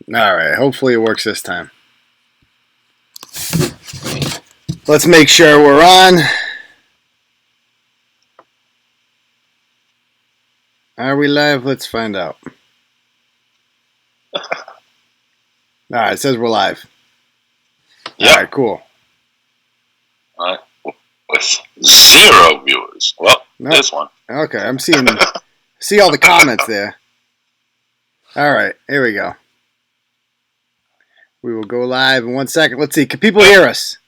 All right. Hopefully it works this time. Let's make sure we're on. Are we live? Let's find out. All right. It says we're live. Yep. All right. Cool. All right. With 0 viewers. Well, Nope. This one. Okay. I'm seeing. See all the comments there. All right. Here we go. We will go live in 1 second. Let's see. Can people hear us?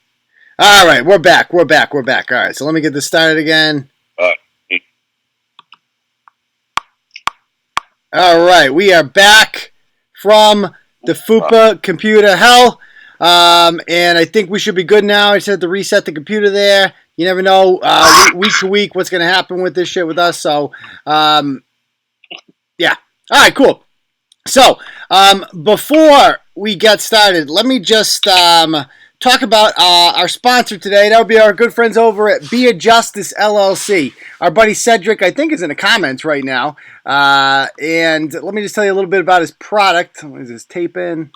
All right. We're back. All right. So let me get this started again. All right. We are back from the FUPA computer hell. And I think we should be good now. I said to reset the computer there. You never know week to week what's going to happen with this shit with us. So, yeah. All right, cool. So, before we get started, let me just talk about our sponsor today. That would be our good friends over at Beard Justice LLC. Our buddy Cedric, I think, is in the comments right now. And let me just tell you a little bit about his product. What is this tape in?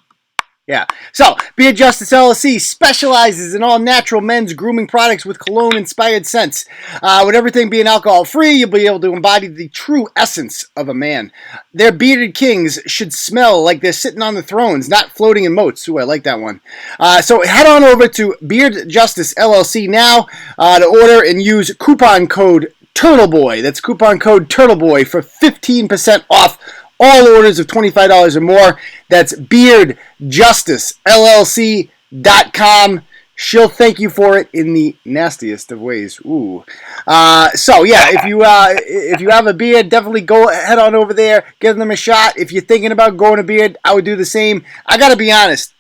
Yeah. So, Beard Justice LLC specializes in all natural men's grooming products with cologne-inspired scents. With everything being alcohol-free, you'll be able to embody the true essence of a man. Their bearded kings should smell like they're sitting on the thrones, not floating in moats. Ooh, I like that one. So, head on over to Beard Justice LLC now to order and use coupon code Turtleboy. That's coupon code Turtleboy for 15% off all orders of $25 or more. That's beardjusticellc.com. She'll thank you for it in the nastiest of ways. Ooh. So yeah, if you have a beard, definitely go head on over there, give them a shot. If you're thinking about growing a beard, I would do the same. I gotta be honest.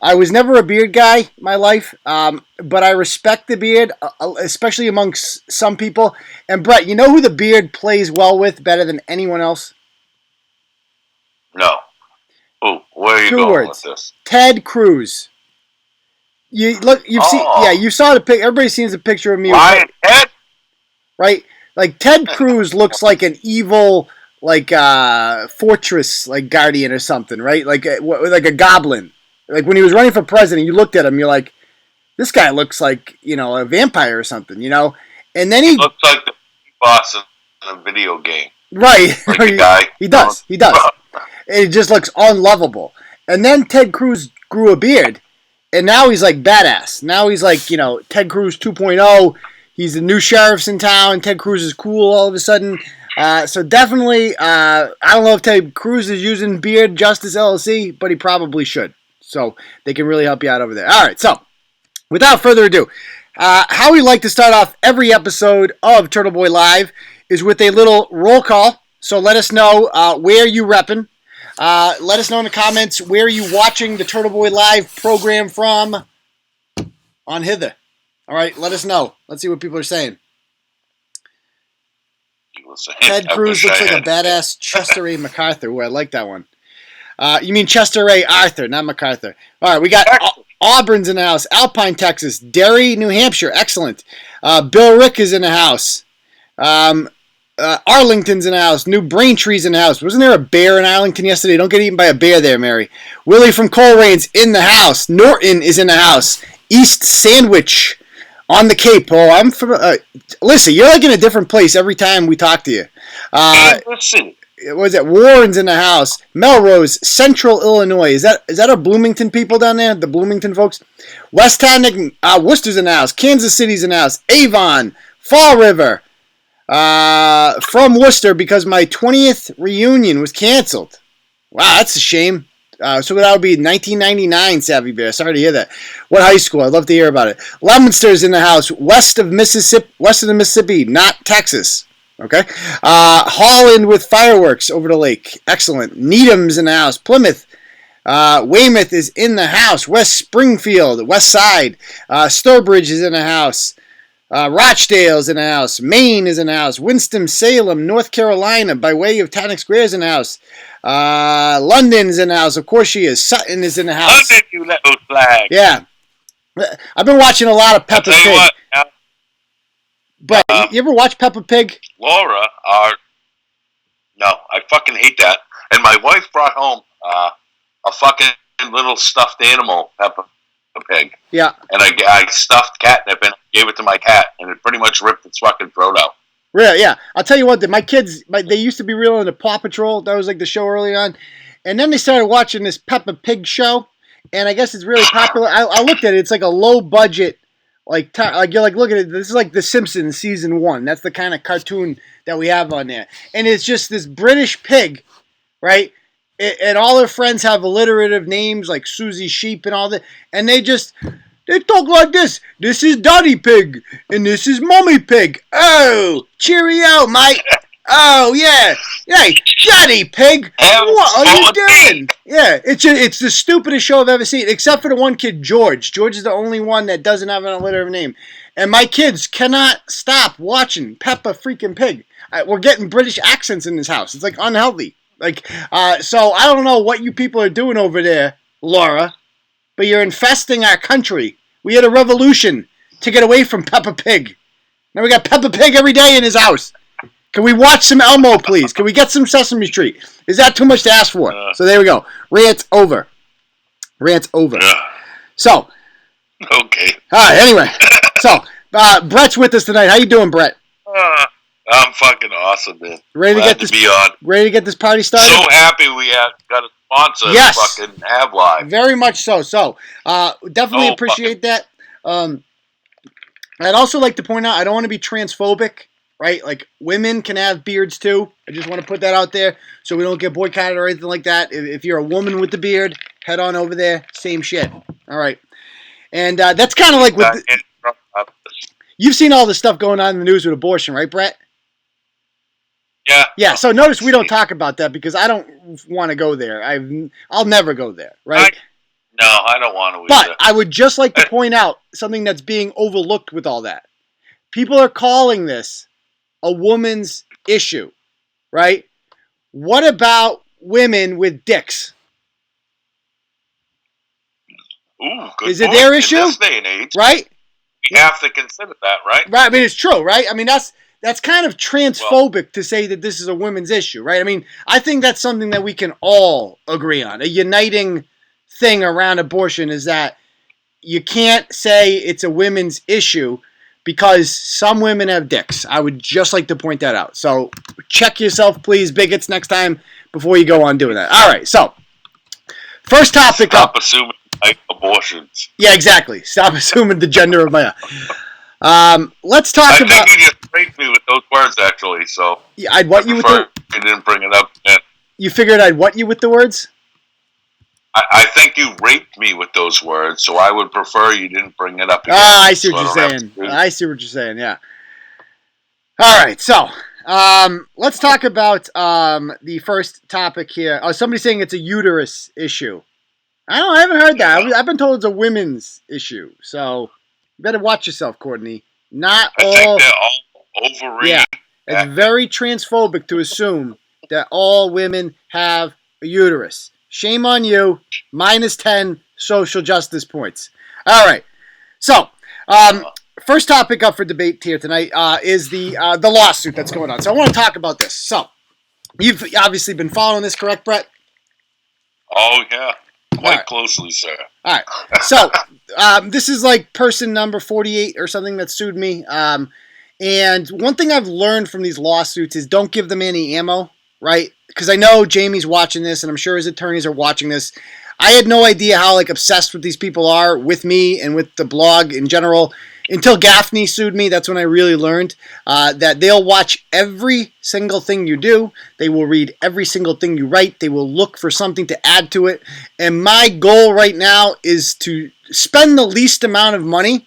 I was never a beard guy in my life, but I respect the beard, especially amongst some people. And Brett, you know who the beard plays well with better than anyone else? No. Oh, where are you 2 going words. with this? Ted Cruz. You saw the pic. Everybody's seen the picture of me. Lion Ted? Right? Like Ted Cruz looks like an evil, fortress, guardian or something, right? Like a goblin. Like when he was running for president, you looked at him, you're like, this guy looks like, a vampire or something, And then he looks like the boss in a video game. Right. Like the guy. He does. It just looks unlovable. And then Ted Cruz grew a beard, and now he's like badass. Now he's like, Ted Cruz 2.0. He's the new sheriff's in town. Ted Cruz is cool all of a sudden. So definitely, I don't know if Ted Cruz is using Beard Justice LLC, but he probably should. So they can really help you out over there. All right, so without further ado, how we like to start off every episode of Turtleboy Live is with a little roll call. So let us know where you repping. Let us know in the comments where you watching the Turtleboy Live program from on hither. All right, let us know. Let's see what people are saying. Ted Cruz looks like a badass Chester A. MacArthur. Ooh, I like that one. You mean Chester A. Arthur, not MacArthur. All right, we got Auburn's in the house. Alpine, Texas. Derry, New Hampshire. Excellent. Bill Rick is in the house. Arlington's in the house. New Braintree's in the house. Wasn't there a bear in Arlington yesterday? Don't get eaten by a bear there, Mary. Willie from Colerain's in the house. Norton is in the house. East Sandwich on the Cape. Oh, I'm from... listen, you're like in a different place every time we talk to you. Listen. What is it? Warren's in the house. Melrose, Central Illinois. Is that our Bloomington people down there? The Bloomington folks? West Tannic, Worcester's in the house. Kansas City's in the house. Avon, Fall River. From Worcester because my 20th reunion was canceled. Wow, that's a shame. So that would be 1999, Savvy Bear. Sorry to hear that. What high school? I'd love to hear about it. Leominster's in the house. West of the Mississippi, not Texas. Okay. Holland with fireworks over the lake. Excellent. Needham's in the house. Plymouth. Weymouth is in the house. West Springfield, West Side. Sturbridge is in the house. Rochdale's in the house. Maine is in the house. Winston-Salem, North Carolina, by way of Tonic Square is in the house. London's in the house. Of course she is. Sutton is in the house. London, you little flag. Yeah. I've been watching a lot of Peppa Pig. What, But you ever watch Peppa Pig? Laura, no, I fucking hate that. And my wife brought home a fucking little stuffed animal, Peppa Pig. Yeah. And I stuffed catnip and gave it to my cat, and it pretty much ripped its fucking throat out. Really, yeah. I'll tell you what, my kids, they used to be real into Paw Patrol. That was like the show early on. And then they started watching this Peppa Pig show, and I guess it's really popular. I looked at it. It's like a low budget, like you're like, look at it. This is like The Simpsons season 1. That's the kind of cartoon that we have on there. And it's just this British pig, right? And all their friends have alliterative names like Susie Sheep and all that. And they talk like this. This is Daddy Pig, and this is Mommy Pig. Oh, cheerio, mate. Oh, yeah. Hey, Daddy Pig, what are you doing? Yeah, it's the stupidest show I've ever seen, except for the one kid, George. George is the only one that doesn't have an alliterative name. And my kids cannot stop watching Peppa freaking Pig. We're getting British accents in this house. It's like unhealthy. So I don't know what you people are doing over there, Laura, but you're infesting our country. We had a revolution to get away from Peppa Pig. Now we got Peppa Pig every day in his house. Can we watch some Elmo, please? Can we get some Sesame Street? Is that too much to ask for? So there we go. Rant's over. Rant's over. So. Okay. All right, anyway. So, Brett's with us tonight. How you doing, Brett? I'm fucking awesome, man. Ready to be on. Ready to get this party started? So happy we got a sponsor. Yes. Fucking have live. Very much so. So, definitely appreciate that. I'd also like to point out, I don't want to be transphobic, right? Like, women can have beards too. I just want to put that out there so we don't get boycotted or anything like that. If you're a woman with the beard, head on over there. Same shit. All right. And that's kind of like with you've seen all the stuff going on in the news with abortion, right, Brett? Yeah. Yeah, so notice we don't talk about that because I don't want to go there. I'll never go there, right? No, I don't want to either. But I would just like to point out something that's being overlooked with all that. People are calling this a woman's issue, right? What about women with dicks? Ooh, good Is it their issue? In this day and age, right? We have to consider that, right? Right. I mean, it's true, right? I mean, that's kind of transphobic to say that this is a women's issue, right? I mean, I think that's something that we can all agree on. A uniting thing around abortion is that you can't say it's a women's issue because some women have dicks. I would just like to point that out. So check yourself, please, bigots, next time before you go on doing that. All right, so first topic Stop assuming abortions. Yeah, exactly. Stop assuming the gender of my... let's talk about... I think you just raped me with those words, actually, so... Yeah, I'd what you with the... You didn't bring it up yet. You figured I'd what you with the words? I think you raped me with those words, so I would prefer you didn't bring it up again. I see what you're saying. I see what you're saying, yeah. All right, so... let's talk about the first topic here. Oh, somebody's saying it's a uterus issue. I haven't heard that. I've been told it's a women's issue. So you better watch yourself, Courtney. I think they're all overrated. Yeah, it's very transphobic to assume that all women have a uterus. Shame on you. -10 social justice points. All right. So, first topic up for debate here tonight is the lawsuit that's going on. So I want to talk about this. So, you've obviously been following this, correct, Brett? Oh, yeah. Quite closely, sir. All right. So, this is like person number 48 or something that sued me. And one thing I've learned from these lawsuits is don't give them any ammo, right? Because I know Jamie's watching this, and I'm sure his attorneys are watching this. I had no idea how obsessed with these people are with me and with the blog in general. Until Gaffney sued me, that's when I really learned that they'll watch every single thing you do. They will read every single thing you write. They will look for something to add to it. And my goal right now is to spend the least amount of money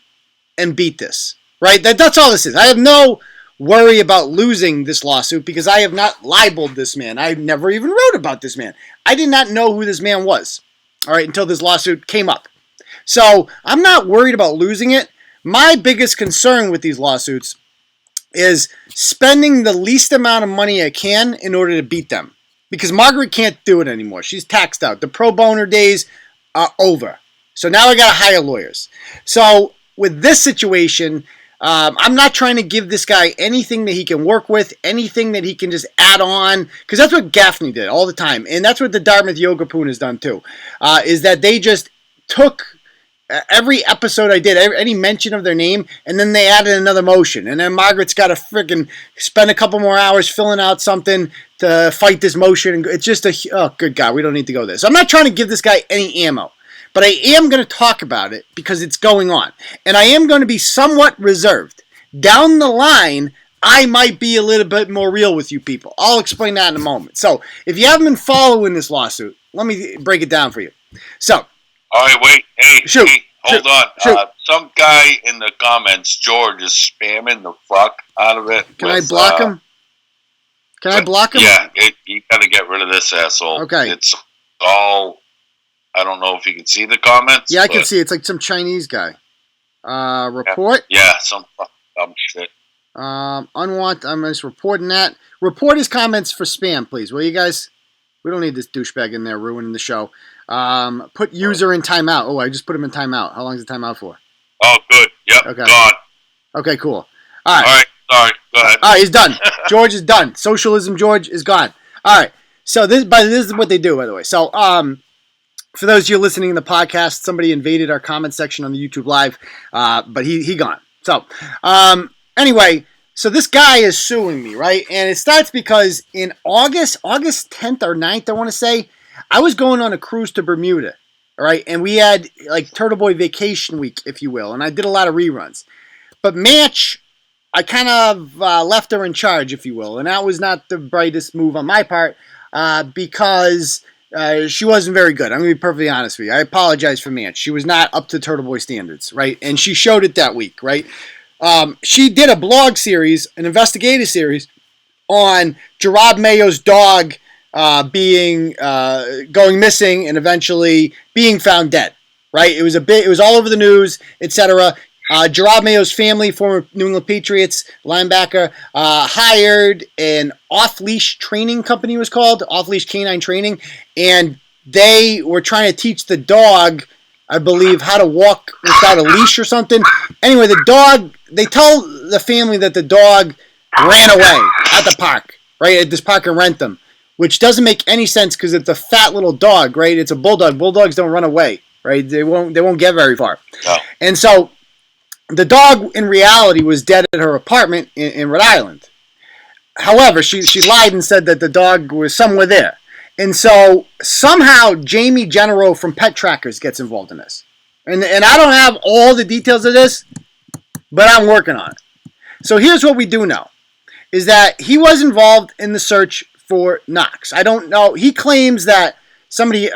and beat this, right? That's all this is. I have no worry about losing this lawsuit because I have not libeled this man. I never even wrote about this man. I did not know who this man was, all right, until this lawsuit came up. So I'm not worried about losing it. My biggest concern with these lawsuits is spending the least amount of money I can in order to beat them. Because Margaret can't do it anymore. She's taxed out. The pro bono days are over. So now I got to hire lawyers. So with this situation, I'm not trying to give this guy anything that he can work with, anything that he can just add on, because that's what Gaffney did all the time, and that's what the Dartmouth Yoga Poon has done too, is that they just took every episode I did, any mention of their name, and then they added another motion, and then Margaret's got to freaking spend a couple more hours filling out something to fight this motion. It's just oh, good God, we don't need to go there. So I'm not trying to give this guy any ammo. But I am going to talk about it because it's going on. And I am going to be somewhat reserved. Down the line, I might be a little bit more real with you people. I'll explain that in a moment. So, if you haven't been following this lawsuit, let me break it down for you. So. All right, wait. Hey, shoot, hey hold on. Shoot. Some guy in the comments, George, is spamming the fuck out of it. Can I block him? Can I block him? Yeah, you got to get rid of this asshole. Okay. It's all... I don't know if you can see the comments. Yeah, I can see. It's like some Chinese guy. Report? Yeah, some dumb shit. Unwanted. I'm just reporting that. Report his comments for spam, please. Will you guys? We don't need this douchebag in there ruining the show. Put user in timeout. Oh, I just put him in timeout. How long is the timeout for? Oh, good. Yep. Okay. Gone. Okay, cool. All right. All right. Sorry. Go ahead. All right, he's done. George is done. Socialism George is gone. All right. So this is what they do, by the way. So for those of you listening in the podcast, somebody invaded our comment section on the YouTube Live, but he gone. So, anyway, so this guy is suing me, right? And it starts because in August 10th or 9th, I want to say, I was going on a cruise to Bermuda, all right? And we had, like, Turtleboy vacation week, if you will, and I did a lot of reruns. But Match, I kind of left her in charge, if you will, and that was not the brightest move on my part because... she wasn't very good. I'm going to be perfectly honest with you. I apologize for Manch. She was not up to Turtleboy standards, right? And she showed it that week, right? She did a blog series, an investigative series, on Gerard Mayo's dog going missing and eventually being found dead, right? It was all over the news, etc. Gerard Mayo's family, former New England Patriots linebacker, hired an off-leash training company, it was called, off-leash canine training, and they were trying to teach the dog, I believe, how to walk without a leash or something. Anyway, they tell the family that the dog ran away at the park, right, at this park in Rentham, which doesn't make any sense because it's a fat little dog, right? It's a bulldog. Bulldogs don't run away, right? They won't get very far. No. And so the dog, in reality, was dead at her apartment in Rhode Island. However, she lied and said that the dog was somewhere there. And so somehow Jamie Genereux from PetTrackers gets involved in this. And I don't have all the details of this, but I'm working on it. So here's what we do know, is that he was involved in the search for Knox. I don't know. He claims that somebody,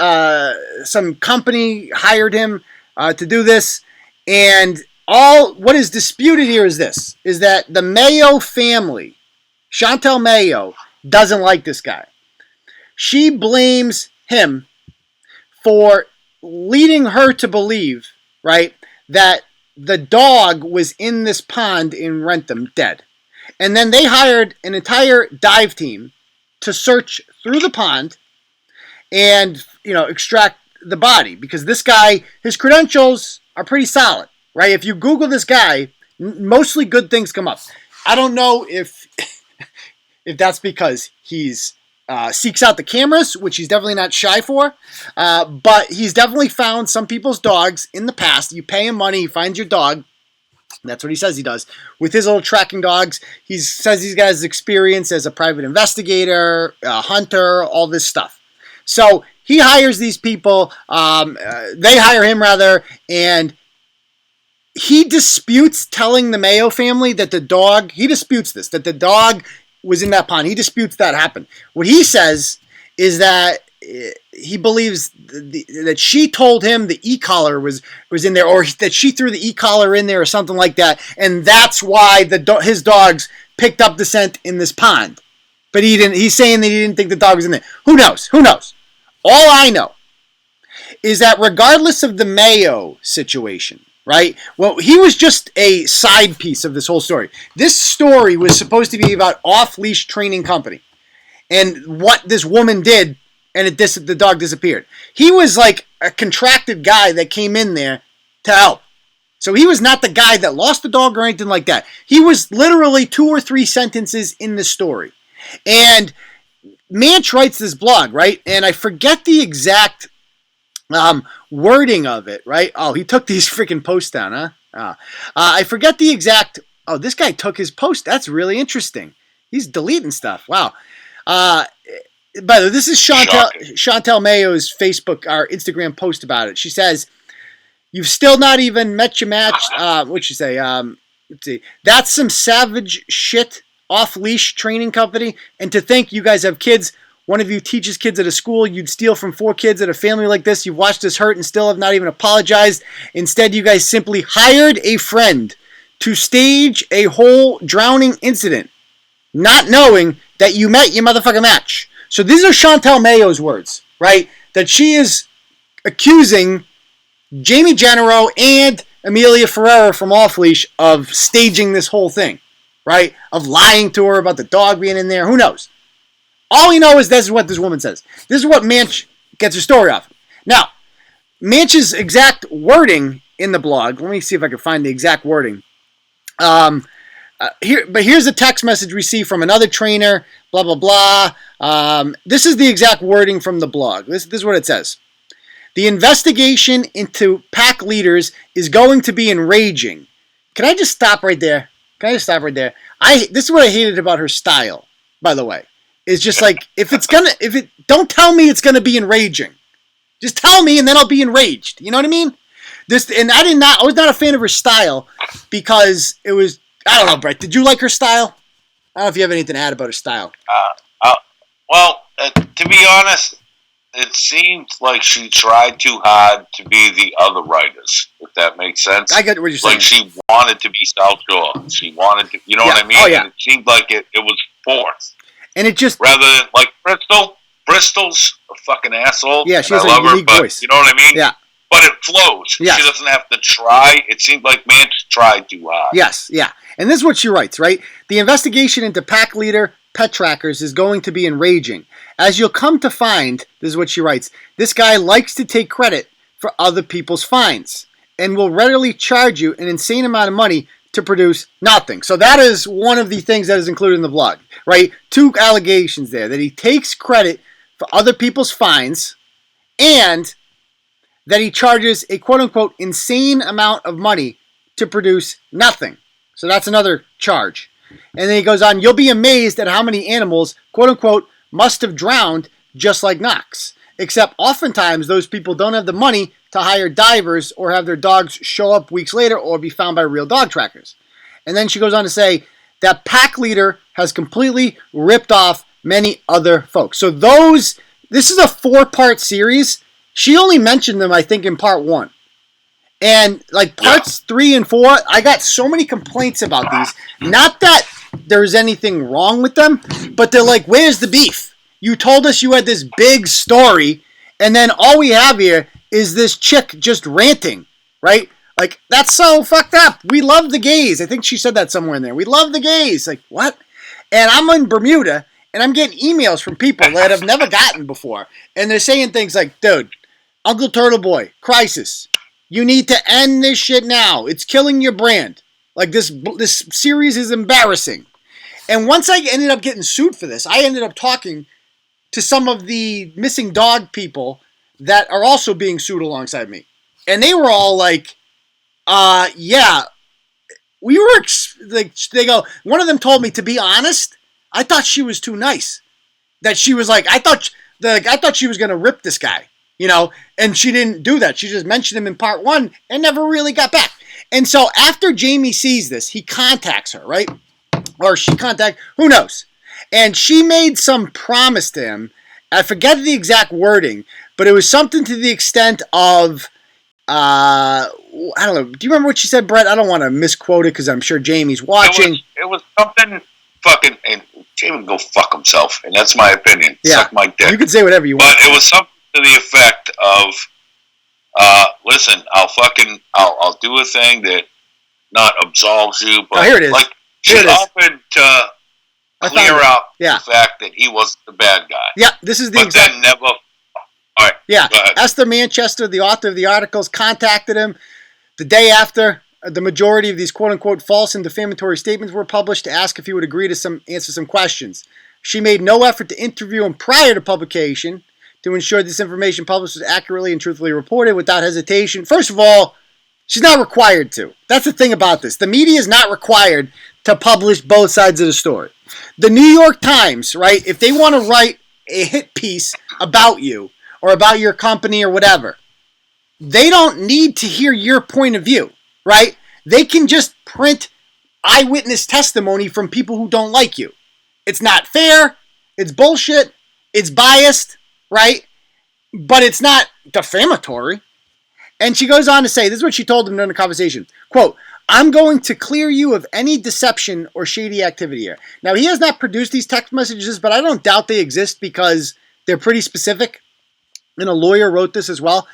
some company hired him to do this, and what is disputed here is this, is that the Mayo family, Chantel Mayo, doesn't like this guy. She blames him for leading her to believe, right, that the dog was in this pond in Rentham dead. And then they hired an entire dive team to search through the pond and, extract the body, because this guy, his credentials are pretty solid. Right? If you Google this guy, mostly good things come up. I don't know if that's because he's seeks out the cameras, which he's definitely not shy for, but he's definitely found some people's dogs in the past. You pay him money, he finds your dog. That's what he says he does. With his little tracking dogs, he says he's got his experience as a private investigator, a hunter, all this stuff. So he hires these people. They hire him, rather, and he disputes telling the Mayo family that the dog, that the dog was in that pond. He disputes that happened. What he says is that he believes that she told him the e-collar was in there, or that she threw the e-collar in there or something like that, and that's why his dogs picked up the scent in this pond. But he's saying that he didn't think the dog was in there. Who knows? All I know is that regardless of the Mayo situation, right? Well, he was just a side piece of this whole story. This story was supposed to be about off-leash training company and what this woman did, and the dog disappeared. He was like a contracted guy that came in there to help. So he was not the guy that lost the dog or anything like that. He was literally 2 or 3 sentences in the story. And Manch writes this blog, right? And I forget the exact wording of it, right? Oh, he took these freaking posts down, huh? I forget the exact... Oh, this guy took his post. That's really interesting. He's deleting stuff. Wow. By the way, this is Chantel Mayo's Facebook or Instagram post about it. She says, "You've still not even met your match." What'd she say? Let's see. "That's some savage shit, off-leash training company. And to think you guys have kids. One of you teaches kids at a school. You'd steal from 4 kids at a family like this. You've watched us hurt and still have not even apologized. Instead, you guys simply hired a friend to stage a whole drowning incident, not knowing that you met your motherfucking match." So these are Chantel Mayo's words, right? That she is accusing Jamie Genereux and Amelia Ferreira from Off Leash of staging this whole thing, right? Of lying to her about the dog being in there. Who knows? All we know is this is what this woman says. This is what Manch gets her story off. Now, Manch's exact wording in the blog. Let me see if I can find the exact wording. Here's a text message we see from another trainer. Blah blah blah. This is the exact wording from the blog. This is what it says. "The investigation into pack leaders is going to be enraging." Can I just stop right there? This is what I hated about her style, by the way. It's just like, don't tell me it's gonna be enraging. Just tell me and then I'll be enraged. You know what I mean? I was not a fan of her style because it was, I don't know, Brett. Did you like her style? I don't know if you have anything to add about her style. To be honest, it seemed like she tried too hard to be the other writers, if that makes sense. I get what you're saying. Like she wanted to be South Shore. She wanted to, you know what I mean? Oh, yeah. And it seemed like it was forced. And it just... Rather than, like, Bristol's a fucking asshole. Yeah, she has a unique voice. You know what I mean? Yeah. But it flows. Yes. She doesn't have to try. It seemed like Manch tried too hard. Yes, yeah. And this is what she writes, right? "The investigation into pack leader PetTrackers is going to be enraging. As you'll come to find," this is what she writes, "this guy likes to take credit for other people's finds and will readily charge you an insane amount of money to produce nothing." So that is one of the things that is included in the blog, right? 2 allegations there, that he takes credit for other people's finds and that he charges a quote-unquote insane amount of money to produce nothing. So that's another charge. And then he goes on, "You'll be amazed at how many animals, quote-unquote, must have drowned just like Knox. Except oftentimes those people don't have the money to hire divers or have their dogs show up weeks later or be found by real dog trackers." And then she goes on to say that pack leader has completely ripped off many other folks. So this is a 4-part series. She only mentioned them, I think, in part 1. And like parts 3 and 4, I got so many complaints about these. Not that there's anything wrong with them, but they're like, where's the beef? You told us you had this big story, and then all we have here is this chick just ranting, right? Like, that's so fucked up. We love the gays. I think she said that somewhere in there. We love the gays. Like, what? And I'm in Bermuda, and I'm getting emails from people that I've never gotten before. And they're saying things like, "Dude, Uncle Turtleboy, crisis. You need to end this shit now. It's killing your brand. Like, this series is embarrassing." And once I ended up getting sued for this, I ended up talking to some of the missing dog people that are also being sued alongside me. And they were all like, yeah, we were, they go, one of them told me, to be honest, I thought she was too nice. That she was like, I thought she was going to rip this guy, you know, and she didn't do that. She just mentioned him in part 1 and never really got back. And so after Jamie sees this, he contacts her, right? Or she who knows? And she made some promise to him. I forget the exact wording, but it was something to the extent of, I don't know. Do you remember what she said, Brett? I don't want to misquote it because I'm sure Jamie's watching. It was something fucking, and Jamie can go fuck himself, and that's my opinion. Yeah. Suck my dick. You can say whatever you want. But it was something to the effect of, listen, I'll do a thing that not absolves you, but here it is. Like, she offered to clear out the fact that he wasn't the bad guy. Yeah, this is the but then never. All right. Yeah, Esther Manchester, the author of the articles, contacted him the day after the majority of these quote-unquote false and defamatory statements were published to ask if he would agree to answer some questions. She made no effort to interview him prior to publication to ensure this information published was accurately and truthfully reported without hesitation. First of all, she's not required to. That's the thing about this. The media is not required to publish both sides of the story. The New York Times, right, if they want to write a hit piece about you or about your company or whatever, they don't need to hear your point of view, right? They can just print eyewitness testimony from people who don't like you. It's not fair. It's bullshit. It's biased, right? But it's not defamatory. And she goes on to say, this is what she told him during the conversation, quote, I'm going to clear you of any deception or shady activity here. Now, he has not produced these text messages, but I don't doubt they exist because they're pretty specific. And a lawyer wrote this as well.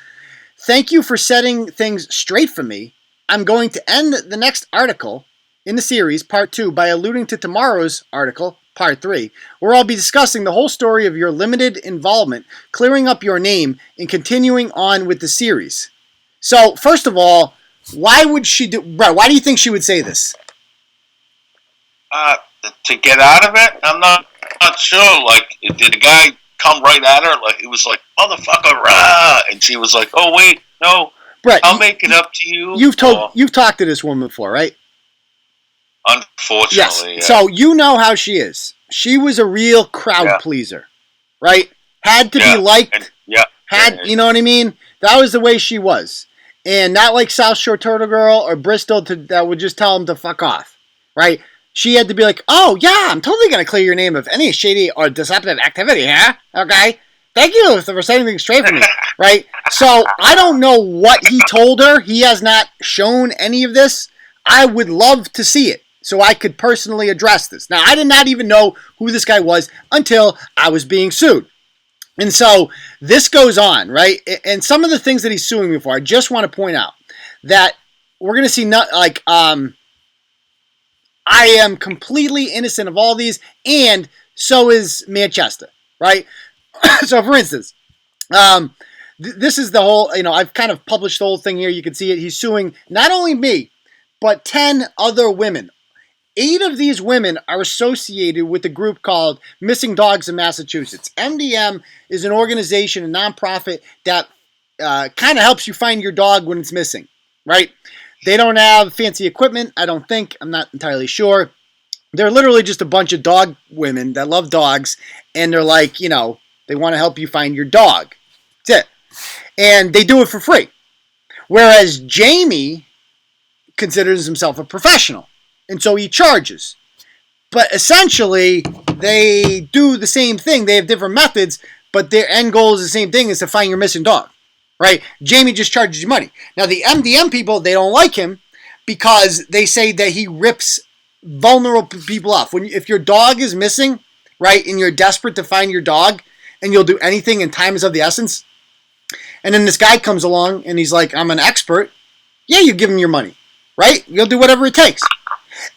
Thank you for setting things straight for me. I'm going to end the next article in the series, part 2, by alluding to tomorrow's article, part 3, where I'll be discussing the whole story of your limited involvement, clearing up your name, and continuing on with the series. So, first of all, why would she do... Bro, why do you think she would say this? To get out of it? I'm not sure. Like, did the guy come right at her? Like, it was like, motherfucker, rah! And she was like, oh, wait, no, Brett, I'll make it up to you. You've talked to this woman before, right? Unfortunately, yes. Yeah. So, you know how she is. She was a real crowd pleaser, right? Had to be liked. You know what I mean? That was the way she was. And not like South Shore Turtle Girl or Bristol that would just tell him to fuck off, right? She had to be like, oh, yeah, I'm totally going to clear your name of any shady or deceptive activity, huh? Okay? Thank you for setting things straight for me, right? So I don't know what he told her. He has not shown any of this. I would love to see it so I could personally address this. Now, I did not even know who this guy was until I was being sued. And so this goes on, right? And some of the things that he's suing me for, I just want to point out that we're going to see, I am completely innocent of all these, and so is Manchester, right? So, for instance, this is the whole, I've kind of published the whole thing here. You can see it. He's suing not only me, but 10 other women. 8 of these women are associated with a group called Missing Dogs in Massachusetts. MDM is an organization, a nonprofit that kind of helps you find your dog when it's missing, right? They don't have fancy equipment, I don't think. I'm not entirely sure. They're literally just a bunch of dog women that love dogs, and they're like, they want to help you find your dog. That's it. And they do it for free. Whereas Jamie considers himself a professional. And so he charges. But essentially, they do the same thing. They have different methods, but their end goal is the same thing, is to find your missing dog. Right? Jamie just charges you money. Now, the MDM people, they don't like him because they say that he rips vulnerable people off. If your dog is missing, right, and you're desperate to find your dog, and you'll do anything and time is of the essence, and then this guy comes along and he's like, I'm an expert, yeah, you give him your money, right? You'll do whatever it takes.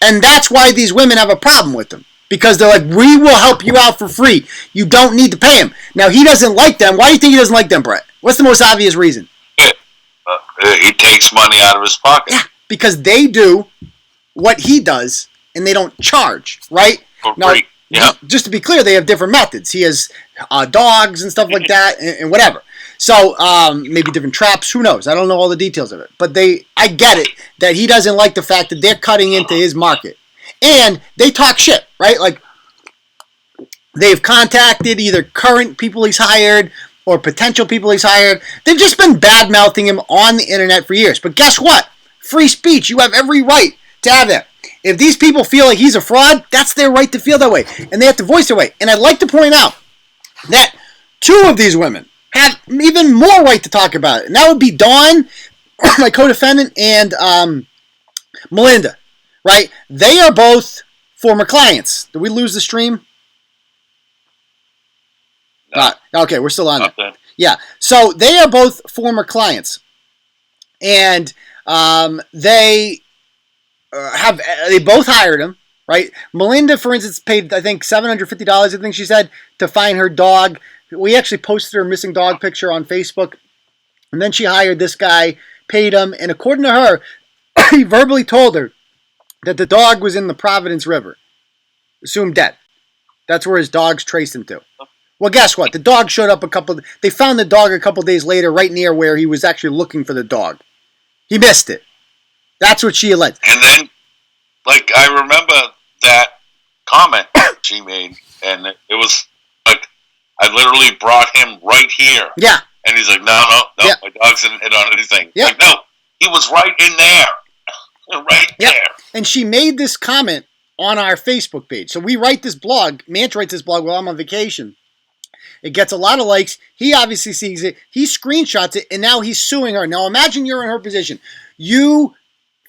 And that's why these women have a problem with them. Because they're like, we will help you out for free. You don't need to pay him. Now, he doesn't like them. Why do you think he doesn't like them, Brett? What's the most obvious reason? He takes money out of his pocket. Yeah, because they do what he does, and they don't charge, right? Now, just to be clear, they have different methods. He has dogs and stuff like that, and whatever. So, maybe different traps, who knows? I don't know all the details of it. But I get it, that he doesn't like the fact that they're cutting into his market. And they talk shit, right? Like, they've contacted either current people he's hired or potential people he's hired. They've just been bad-mouthing him on the internet for years. But guess what? Free speech. You have every right to have that. If these people feel like he's a fraud, that's their right to feel that way. And they have to voice their way. And I'd like to point out that 2 of these women have even more right to talk about it. And that would be Dawn, my co-defendant, and Melinda. Right? They are both former clients. Did we lose the stream? No. Okay, we're still on there. Yeah. So they are both former clients. And they both hired him, right? Melinda, for instance, paid, I think, $750, I think she said, to find her dog. We actually posted her missing dog picture on Facebook. And then she hired this guy, paid him, and according to her, he verbally told her that the dog was in the Providence River, assumed dead. That's where his dog's traced him to. Well, guess what? The dog showed up they found the dog a couple days later right near where he was actually looking for the dog. He missed it. That's what she alleged. And then, like, I remember that comment she made, and it was like, I literally brought him right here. Yeah. And he's like, no, yeah. My dog's didn't hit on anything. Yeah. Like, no, he was right in there. Right there. And she made this comment on our Facebook page. So we write this blog. Manch writes this blog while I'm on vacation. It gets a lot of likes. He obviously sees it. He screenshots it, and now he's suing her. Now imagine you're in her position. You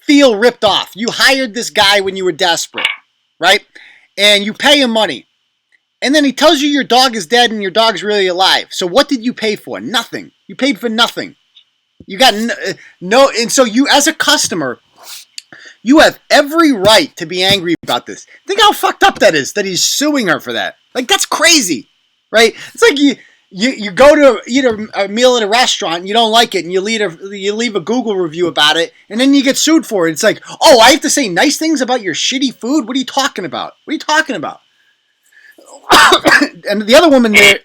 feel ripped off. You hired this guy when you were desperate, right? And you pay him money. And then he tells you your dog is dead and your dog's really alive. So what did you pay for? Nothing. You paid for nothing. You got no. And so you, as a customer, you have every right to be angry about this. Think how fucked up that is, that he's suing her for that. Like, that's crazy, right? It's like you go to eat a meal at a restaurant and you don't like it and you leave a Google review about it and then you get sued for it. It's like, oh, I have to say nice things about your shitty food? What are you talking about? What are you talking about? And the other woman there...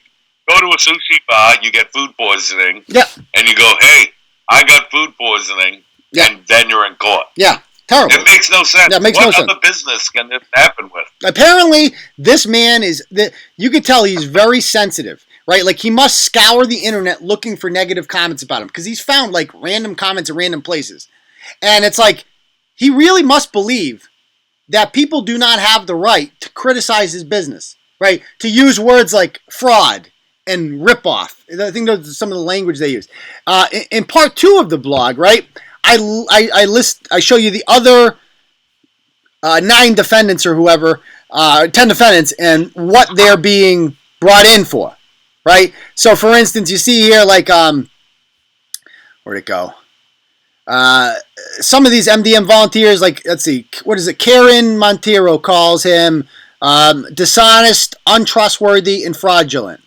Go to a sushi bar, you get food poisoning. Yeah. And you go, hey, I got food poisoning. Yeah. And then you're in court. Yeah. Terrible. It makes no sense. That makes what no sense. other business can this happen with? Apparently, this man you could tell he's very sensitive, right? Like, he must scour the internet looking for negative comments about him because he's found, like, random comments in random places. And it's like, he really must believe that people do not have the right to criticize his business, right? To use words like fraud and ripoff. I think those are some of the language they use. In part 2 of the blog, right, I show you the other 9 defendants or whoever, 10 defendants, and what they're being brought in for, right? So, for instance, you see here, like, where'd it go? Some of these MDM volunteers, like, let's see, what is it? Karen Montero calls him dishonest, untrustworthy, and fraudulent.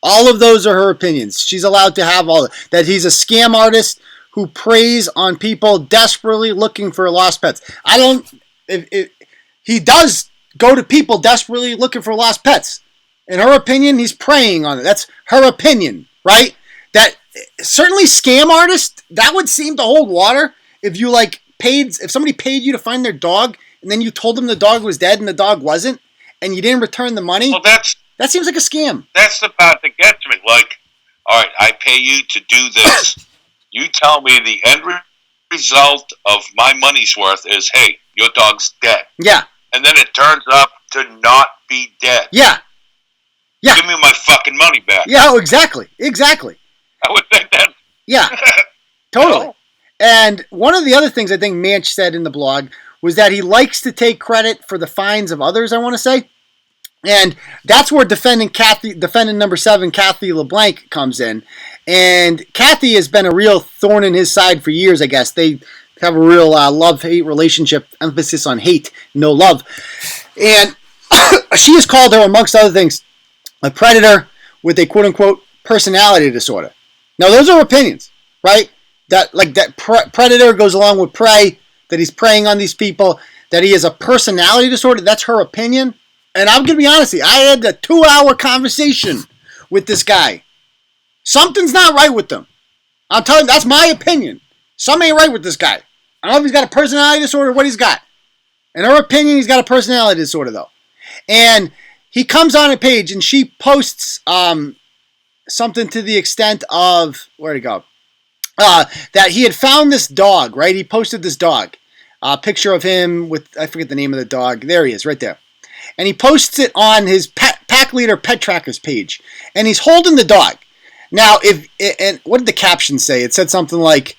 All of those are her opinions. She's allowed to have all that. He's a scam artist who preys on people desperately looking for lost pets. He does go to people desperately looking for lost pets. In her opinion, he's preying on it. That's her opinion, right? That certainly scam artist, that would seem to hold water if you if somebody paid you to find their dog and then you told them the dog was dead and the dog wasn't and you didn't return the money. Well, that seems like a scam. That's the part that gets me. Like, all right, I pay you to do this. You tell me the end result of my money's worth is, hey, your dog's dead. Yeah. And then it turns up to not be dead. Yeah. Yeah. Give me my fucking money back. Yeah, oh, exactly. Exactly. I would think that. Yeah. Totally. No. And one of the other things I think Manch said in the blog was that he likes to take credit for the fines of others, I want to say. And that's where defendant number 7, Kathy LeBlanc, comes in. And Kathy has been a real thorn in his side for years, I guess. They have a real love-hate relationship, emphasis on hate, no love. And she has called her, amongst other things, a predator with a quote-unquote personality disorder. Now, those are opinions, right? That predator goes along with prey, that he's preying on these people, that he has a personality disorder. That's her opinion. And I'm going to be honest with you, I had a 2-hour conversation with this guy. Something's not right with him. I'm telling you, that's my opinion. Something ain't right with this guy. I don't know if he's got a personality disorder or what he's got. In her opinion, he's got a personality disorder, though. And he comes on a page and she posts something to the extent of, where'd it go? That he had found this dog, right? He posted this dog. A picture of him with, I forget the name of the dog. There he is, right there. And he posts it on his Pack Leader PetTrackers page. And he's holding the dog. Now, and what did the caption say? It said something like,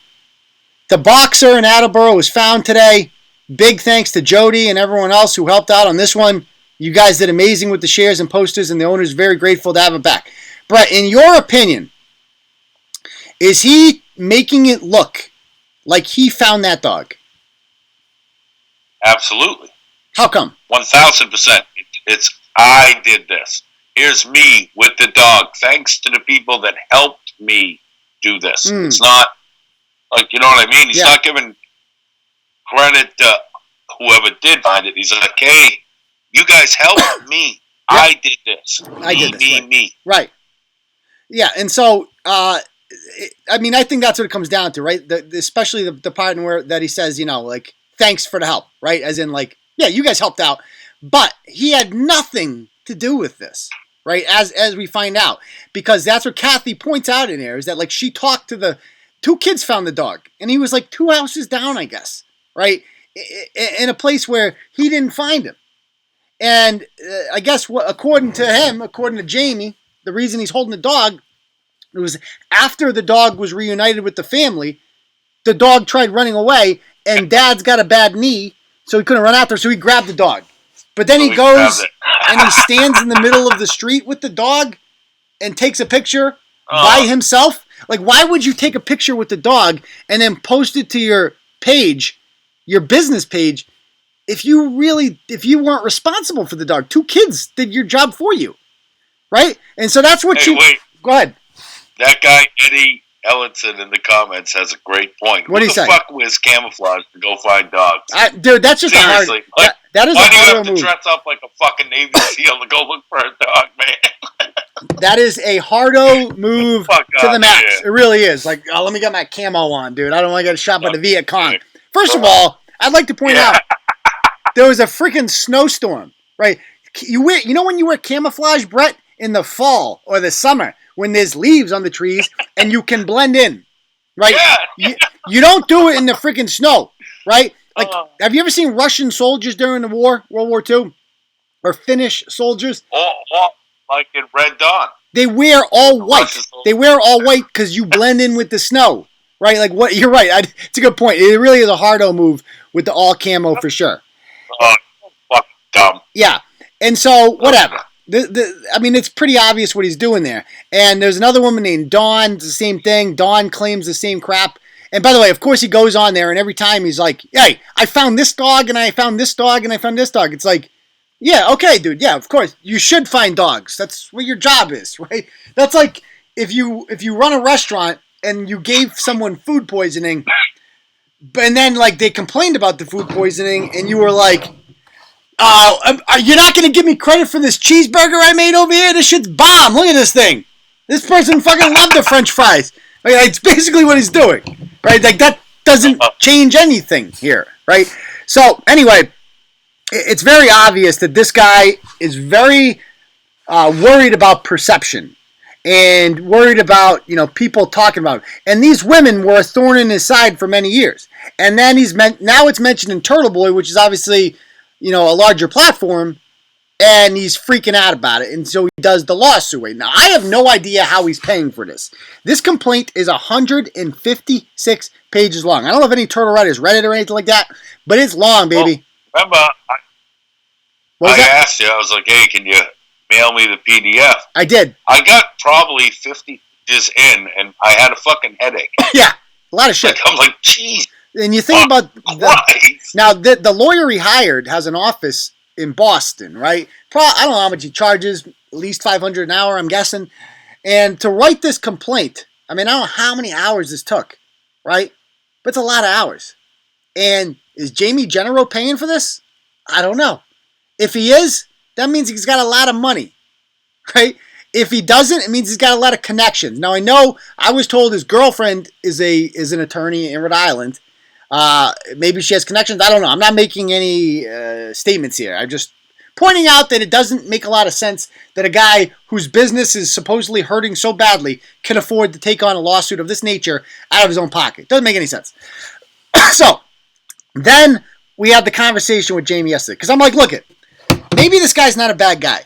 the boxer in Attleboro was found today. Big thanks to Jody and everyone else who helped out on this one. You guys did amazing with the shares and posters, and the owner's very grateful to have it back. Brett, in your opinion, is he making it look like he found that dog? Absolutely. How come? 1,000%. It's I did this. Here's me with the dog. Thanks to the people that helped me do this. It's not like, you know what I mean? He's not giving credit whoever did find it. He's like, hey, you guys helped me. Yeah. I did this. I did this. Me. Right. Yeah, and so, I mean, I think that's what it comes down to, right? Especially the part where that he says, you know, like, thanks for the help, right? As in, like, yeah, you guys helped out, but he had nothing to do with this, right? As we find out, because that's what Kathy points out in there, is that, like, she talked to the two kids found the dog, and he was, like, 2 houses down, I guess, right? In a place where he didn't find him. And I guess, according to him, according to Jamie, the reason he's holding the dog, it was after the dog was reunited with the family, the dog tried running away, and Dad's got a bad knee, so he couldn't run after, so he grabbed the dog. But then he goes and he stands in the middle of the street with the dog and takes a picture by himself. Like, why would you take a picture with the dog and then post it to your page, your business page, if you weren't responsible for the dog? 2 kids did your job for you, right? And so that's what Wait. Go ahead. That guy, Eddie Ellenson, in the comments has a great point. What do you say? Who the fuck wears camouflage to go find dogs? Dude, that's just seriously. That is why a do you hardo have to move. dress up like a fucking Navy SEAL to go look for a dog, man? That is a hardo move to the max. Yeah. It really is. Like, let me get my camo on, dude. I don't want to get shot by the Viet Cong. First of all, I'd like to point out there was a freaking snowstorm, right? You know when you wear camouflage, Brett, in the fall or the summer when there's leaves on the trees and you can blend in, right? Yeah. You don't do it in the freaking snow, right? Like, have you ever seen Russian soldiers during the war, World War II? Or Finnish soldiers? Like in Red Dawn. They wear all white. They wear all white because you blend in with the snow, right? Like, what? You're right. It's a good point. It really is a hardo move with the all camo for sure. Fucking dumb. Yeah. And so, whatever. I mean, it's pretty obvious what he's doing there. And there's another woman named Dawn. It's the same thing. Dawn claims the same crap. And by the way, of course, he goes on there, and every time he's like, hey, I found this dog, and I found this dog, and I found this dog. It's like, yeah, okay, dude. Yeah, of course. You should find dogs. That's what your job is, right? That's like if you run a restaurant and you gave someone food poisoning, and then, like, they complained about the food poisoning, and you were like, you're not going to give me credit for this cheeseburger I made over here? This shit's bomb. Look at this thing. This person fucking loved the French fries. Like, it's basically what he's doing, right? Like, that doesn't change anything here, right? So, anyway, it's very obvious that this guy is very worried about perception and worried about, people talking about him. And these women were a thorn in his side for many years. And then now it's mentioned in Turtleboy, which is obviously, a larger platform, and he's freaking out about it. And so he does the lawsuit. Now, I have no idea how he's paying for this. This complaint is 156 pages long. I don't know if any turtle writers read it or anything like that, but it's long, baby. Well, remember, I asked you, I was like, hey, can you mail me the PDF? I did. I got probably 50 pages in, and I had a fucking headache. Yeah, a lot of shit. I'm like, jeez. And you think about now the lawyer he hired has an office in Boston, right? I don't know how much he charges, at least $500 an hour, I'm guessing. And to write this complaint, I mean, I don't know how many hours this took, right? But it's a lot of hours. And is Jamie Genereux paying for this? I don't know. If he is, that means he's got a lot of money, right? If he doesn't, it means he's got a lot of connections. Now, I was told his girlfriend is an attorney in Rhode Island. Maybe she has connections. I don't know. I'm not making any statements here. I'm just pointing out that it doesn't make a lot of sense that a guy whose business is supposedly hurting so badly can afford to take on a lawsuit of this nature out of his own pocket. Doesn't make any sense. So, then we had the conversation with Jamie yesterday. Because I'm like, look it. Maybe this guy's not a bad guy.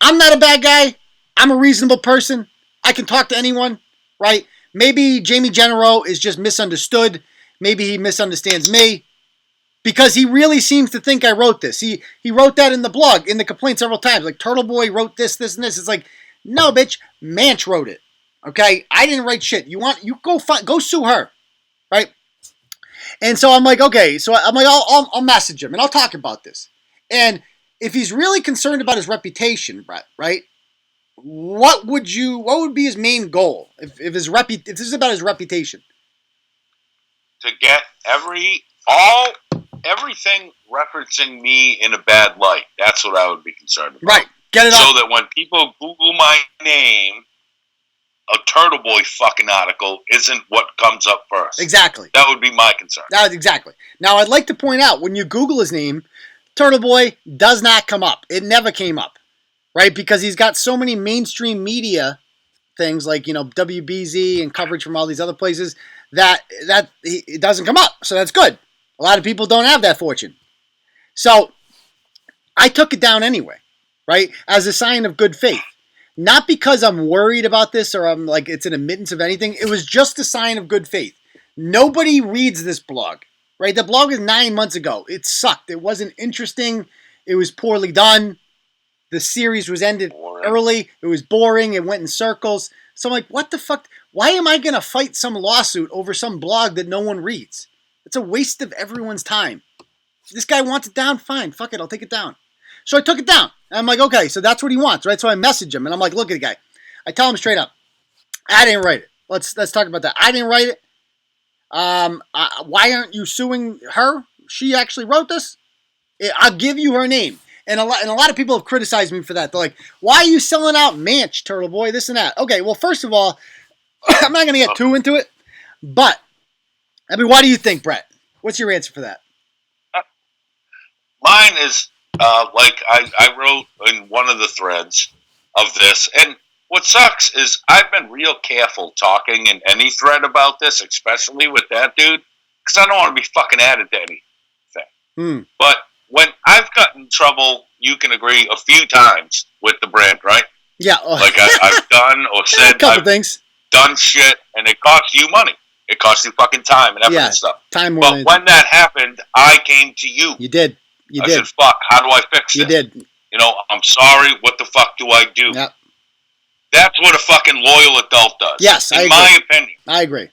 I'm not a bad guy. I'm a reasonable person. I can talk to anyone, right? Maybe Jamie Genereux is just misunderstood. Maybe he misunderstands me. Because he really seems to think I wrote this. He wrote that in the blog, in the complaint several times. Like, Turtleboy wrote this, and this. It's like, no, bitch. Manch wrote it. Okay? I didn't write shit. You go sue her. Right? And so I'm like, okay. So I'm like, I'll message him, and I'll talk about this. And if he's really concerned about his reputation, Brett, right? What would be his main goal if this is about his reputation? To get every everything referencing me in a bad light. That's what I would be concerned about. Right. Get it so off. that when people Google my name, a Turtleboy fucking article isn't what comes up first. Exactly. That would be my concern. Exactly. Now, I'd like to point out, when you Google his name, Turtleboy does not come up. It never came up, right? Because he's got so many mainstream media things like, WBZ and coverage from all these other places that it doesn't come up. So that's good. A lot of people don't have that fortune. So I took it down anyway, right? As a sign of good faith. Not because I'm worried about this or I'm like it's an admittance of anything. It was just a sign of good faith. Nobody reads this blog, right? The blog was 9 months ago. It sucked. It wasn't interesting. It was poorly done. The series was ended early. It was boring. It went in circles. So I'm like, what the fuck? Why am I going to fight some lawsuit over some blog that no one reads? It's a waste of everyone's time. If this guy wants it down, fine. Fuck it. I'll take it down. So I took it down. And I'm like, okay, so that's what he wants, right? So I message him, and I'm like, look at the guy. I tell him straight up, I didn't write it. Let's talk about that. I didn't write it. Why aren't you suing her? She actually wrote this. I'll give you her name. And a lot of people have criticized me for that. They're like, why are you selling out Manch, Turtleboy, this and that? Okay, well, first of all, I'm not going to get too into it. But, why do you think, Brett? What's your answer for that? Mine is, like I wrote in one of the threads of this, and what sucks is I've been real careful talking in any thread about this, especially with that dude, because I don't want to be fucking added to anything. But when I've gotten in trouble, you can agree, a few times with the brand, right? Yeah. Like I've done or said a couple things. Done shit, and it costs you money. It costs you fucking time and effort and stuff. Time. But when that happened, I came to you. You did. I said, fuck, how do I fix it? You did. I'm sorry, what the fuck do I do? Yep. That's what a fucking loyal adult does. Yes, in my opinion. I agree.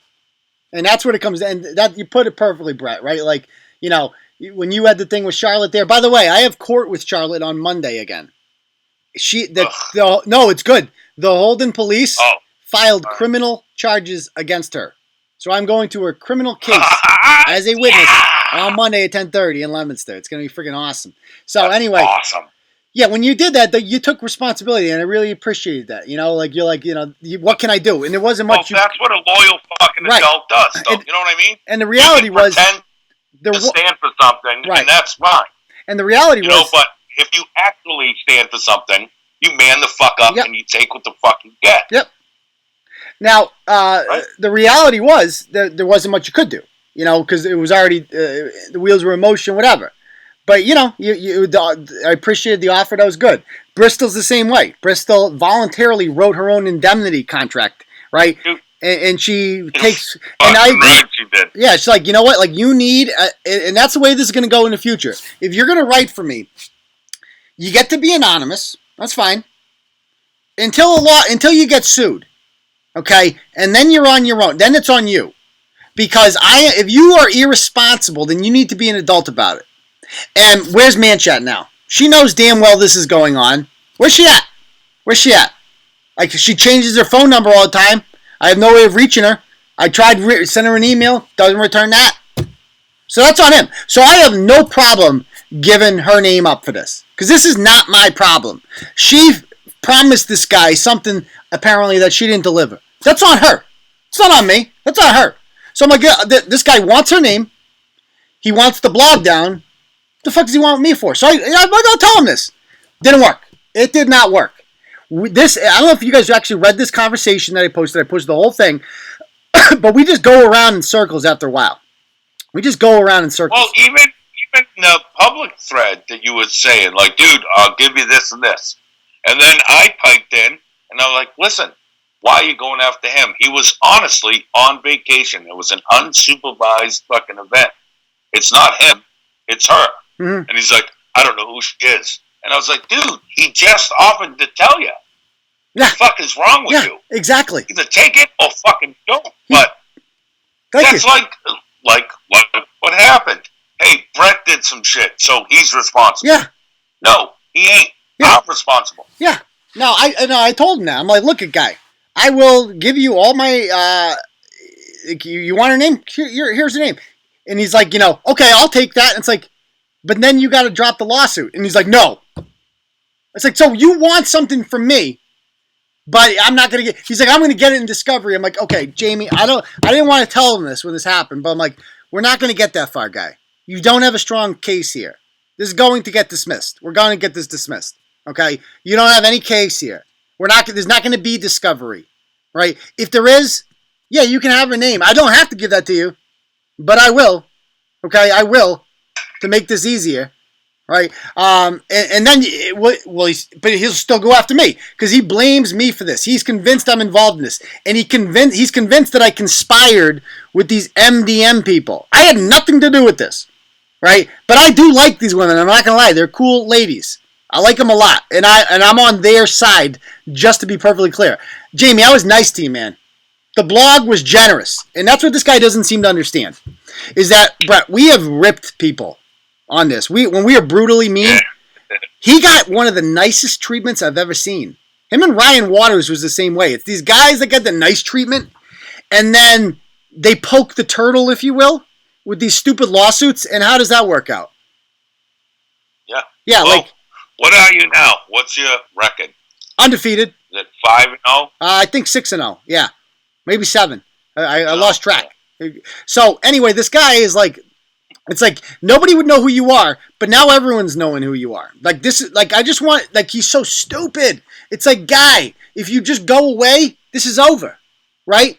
And that's what it comes to. And that you put it perfectly, Brett, right? Like, when you had the thing with Charlotte there. By the way, I have court with Charlotte on Monday again. No, it's good. The Holden police filed criminal charges against her. So I'm going to her criminal case as a witness on Monday at 10:30 in Leominster. It's going to be freaking awesome. So That's anyway. Awesome. Yeah, when you did that, you took responsibility, and I really appreciated that. What can I do? And there wasn't much. Well, that's what a loyal fucking adult does, though. You know what I mean? And the reality was, to stand for something, and that's fine. And the reality was, but if you actually stand for something, you man the fuck up and you take what the fuck you get. Yep. Now, the reality was that there wasn't much you could do, because it was already the wheels were in motion, whatever. But I appreciated the offer. That was good. Bristol's the same way. Bristol voluntarily wrote her own indemnity contract, right? And she takes. And I agree. She did. Yeah, she's like, you know what? Like, you need, and that's the way this is going to go in the future. If you're going to write for me, you get to be anonymous. That's fine. Until you get sued, okay, and then you're on your own. Then it's on you, because if you are irresponsible, then you need to be an adult about it. And where's Manch at now? She knows damn well this is going on. Where's she at? Like, she changes her phone number all the time. I have no way of reaching her. I tried send her an email. Doesn't return that. So that's on him. So I have no problem giving her name up for this, because this is not my problem. She promised this guy something apparently that she didn't deliver. That's on her. It's not on me. That's on her. So I'm like, this guy wants her name. He wants the blog down. What the fuck does he want me for? So I'll tell him this. Didn't work. It did not work. I don't know if you guys actually read this conversation that I posted. I posted the whole thing. But we just go around in circles after a while. We just go around in circles. Well, even the public thread that you were saying, like, dude, I'll give you this and this. And then I piped in, and I was like, listen, why are you going after him? He was honestly on vacation. It was an unsupervised fucking event. It's not him. It's her. Mm-hmm. And he's like, I don't know who she is. And I was like, dude, he just offered to tell you. Yeah. What the fuck is wrong with you? Exactly. Either take it or fucking don't. But that's like what happened. Hey, Brett did some shit, so he's responsible. Yeah. No, he ain't. Yeah. I'm responsible. Yeah. No, I told him that. I'm like, look, guy, I will give you all my. You want her name? Here's her name. And he's like, okay, I'll take that. And it's like, but then you got to drop the lawsuit. And he's like, no. It's like, so you want something from me, but I'm not going to get, he's like, I'm going to get it in discovery. I'm like, okay, Jamie, I didn't want to tell him this when this happened, but I'm like, we're not going to get that far, guy. You don't have a strong case here. This is going to get dismissed. We're going to get this dismissed. Okay? You don't have any case here. There's not going to be discovery. Right? If there is, yeah, you can have her name. I don't have to give that to you, but I will. Okay? I will to make this easier. Right? And then, but he'll still go after me because he blames me for this. He's convinced I'm involved in this, and he's convinced that I conspired with these MDM people. I had nothing to do with this, right? But I do like these women. I'm not gonna lie; they're cool ladies. I like them a lot, and I'm on their side. Just to be perfectly clear, Jamie, I was nice to you, man. The blog was generous, and that's what this guy doesn't seem to understand. Is that, Brett? We have ripped people on this. When we are brutally mean, he got one of the nicest treatments I've ever seen. Him and Ryan Waters was the same way. It's these guys that get the nice treatment, and then they poke the turtle, if you will, with these stupid lawsuits. And how does that work out? Yeah. Yeah, well, what are you now? What's your record? Undefeated. Is it 5-0? I think 6-0. Yeah, maybe 7. I lost track. So anyway, this guy is like, it's like nobody would know who you are, but now everyone's knowing who you are. Like this is like I just want like he's so stupid. It's like, guy, if you just go away, this is over, right?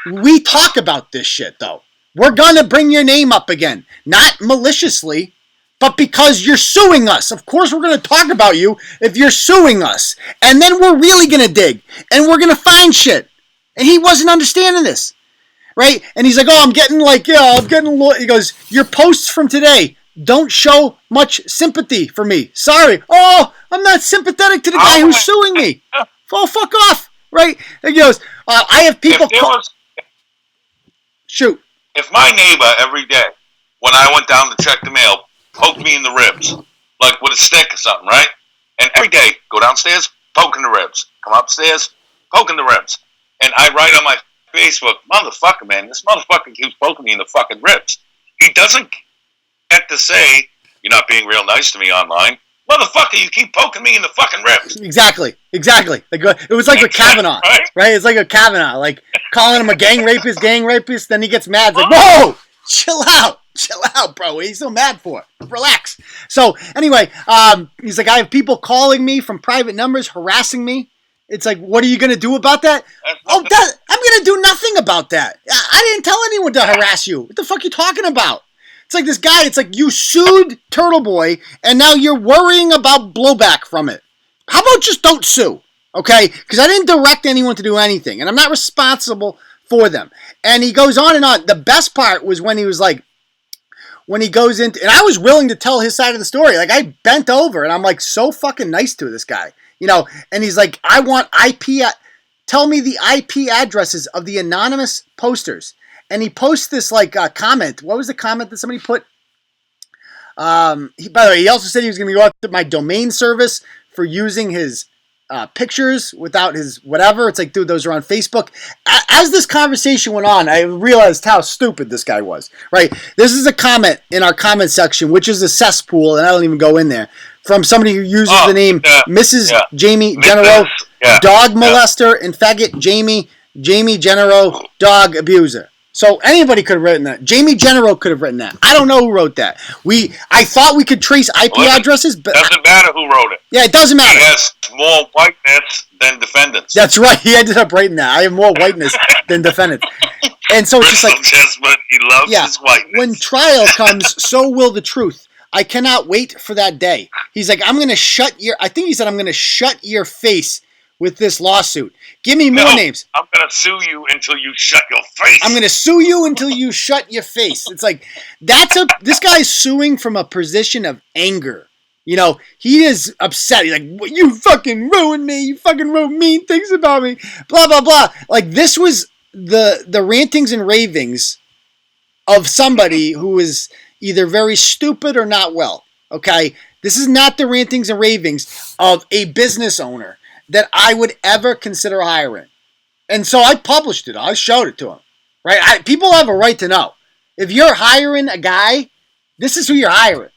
We talk about this shit though. We're gonna bring your name up again, not maliciously, but because you're suing us. Of course, we're gonna talk about you if you're suing us, and then we're really gonna dig and we're gonna find shit. And he wasn't understanding this. Right? And he's like, I'm getting he goes, your posts from today don't show much sympathy for me. Sorry. Oh, I'm not sympathetic to the guy who's suing me. Oh, fuck off. Right? And he goes, I have people shoot. If my neighbor every day, when I went down to check the mail, poked me in the ribs, like with a stick or something, right? And every day, go downstairs, poke in the ribs. Come upstairs, poke in the ribs. And I write on my Facebook, motherfucker, man, this motherfucker keeps poking me in the fucking ribs. He doesn't get to say, you're not being real nice to me online. Motherfucker, you keep poking me in the fucking ribs. Exactly. Like, it was like with Kavanaugh, right? It's like a Kavanaugh, like calling him a gang rapist, then he gets mad. It's like, whoa, chill out, bro. What are you so mad for? Relax. So anyway, he's like, I have people calling me from private numbers, harassing me. It's like, what are you going to do about that? I'm going to do nothing about that. I didn't tell anyone to harass you. What the fuck are you talking about? It's like this guy, it's like you sued Turtleboy, and now you're worrying about blowback from it. How about just don't sue, okay? Because I didn't direct anyone to do anything, and I'm not responsible for them. And he goes on and on. The best part was when he was like, when he goes into, and I was willing to tell his side of the story. Like, I bent over, and I'm like so fucking nice to this guy. And he's like, I want tell me the IP addresses of the anonymous posters. And he posts this like comment. What was the comment that somebody put? By the way, he also said he was going to go after my domain service for using his pictures without his whatever. It's like, dude, those are on Facebook. As this conversation went on, I realized how stupid this guy was, right? This is a comment in our comment section, which is a cesspool, and I don't even go in there, from somebody who uses the name Mrs. Jamie Genereux, dog molester, and faggot Jamie Genereux, dog abuser. So anybody could have written that. Jamie Genereux could have written that. I don't know who wrote that. I thought we could trace IP addresses, but it doesn't matter who wrote it. Yeah, it doesn't matter. He has more whiteness than defendants. That's right. He ended up writing that. I have more whiteness than defendants. And so it's just like, but he loves his whiteness. When trial comes, so will the truth. I cannot wait for that day. He's like, I'm going to I think he said, I'm going to shut your face with this lawsuit. Give me more names. I'm going to sue you until you shut your face. I'm going to sue you until you shut your face. It's like, this guy's suing from a position of anger. He is upset. He's like, you fucking ruined me. You fucking wrote mean things about me. Blah, blah, blah. Like, this was the rantings and ravings of somebody who is either very stupid or not well. Okay? This is not the rantings and ravings of a business owner that I would ever consider hiring. And so I published it. I showed it to him. Right? People have a right to know. If you're hiring a guy, this is who you're hiring,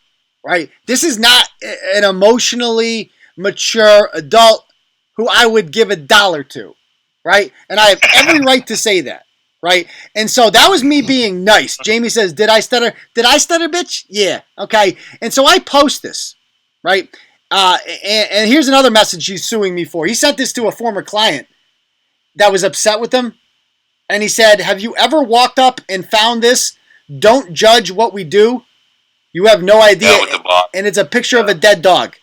right? This is not an emotionally mature adult who I would give $1 to, right? And I have every right to say that, right? And so that was me being nice. Jamie says, did I stutter? Did I stutter, bitch? Yeah, okay. And so I post this, right? And here's another message he's suing me for. He sent this to a former client that was upset with him. And he said, have you ever walked up and found this? Don't judge what we do. You have no idea. And it's a picture of a dead dog.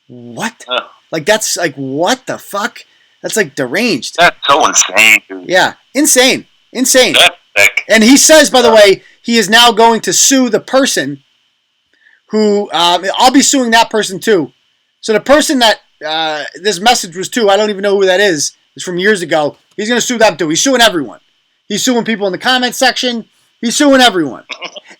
What? Like, that's like, what the fuck? That's like deranged. That's so insane, dude. Yeah, insane. Insane. That's sick. And he says, by the way, he is now going to sue the person who, I'll be suing that person too. So the person that this message was to, I don't even know who that is. It's from years ago. He's going to sue them too. He's suing everyone. He's suing people in the comment section. He's suing everyone.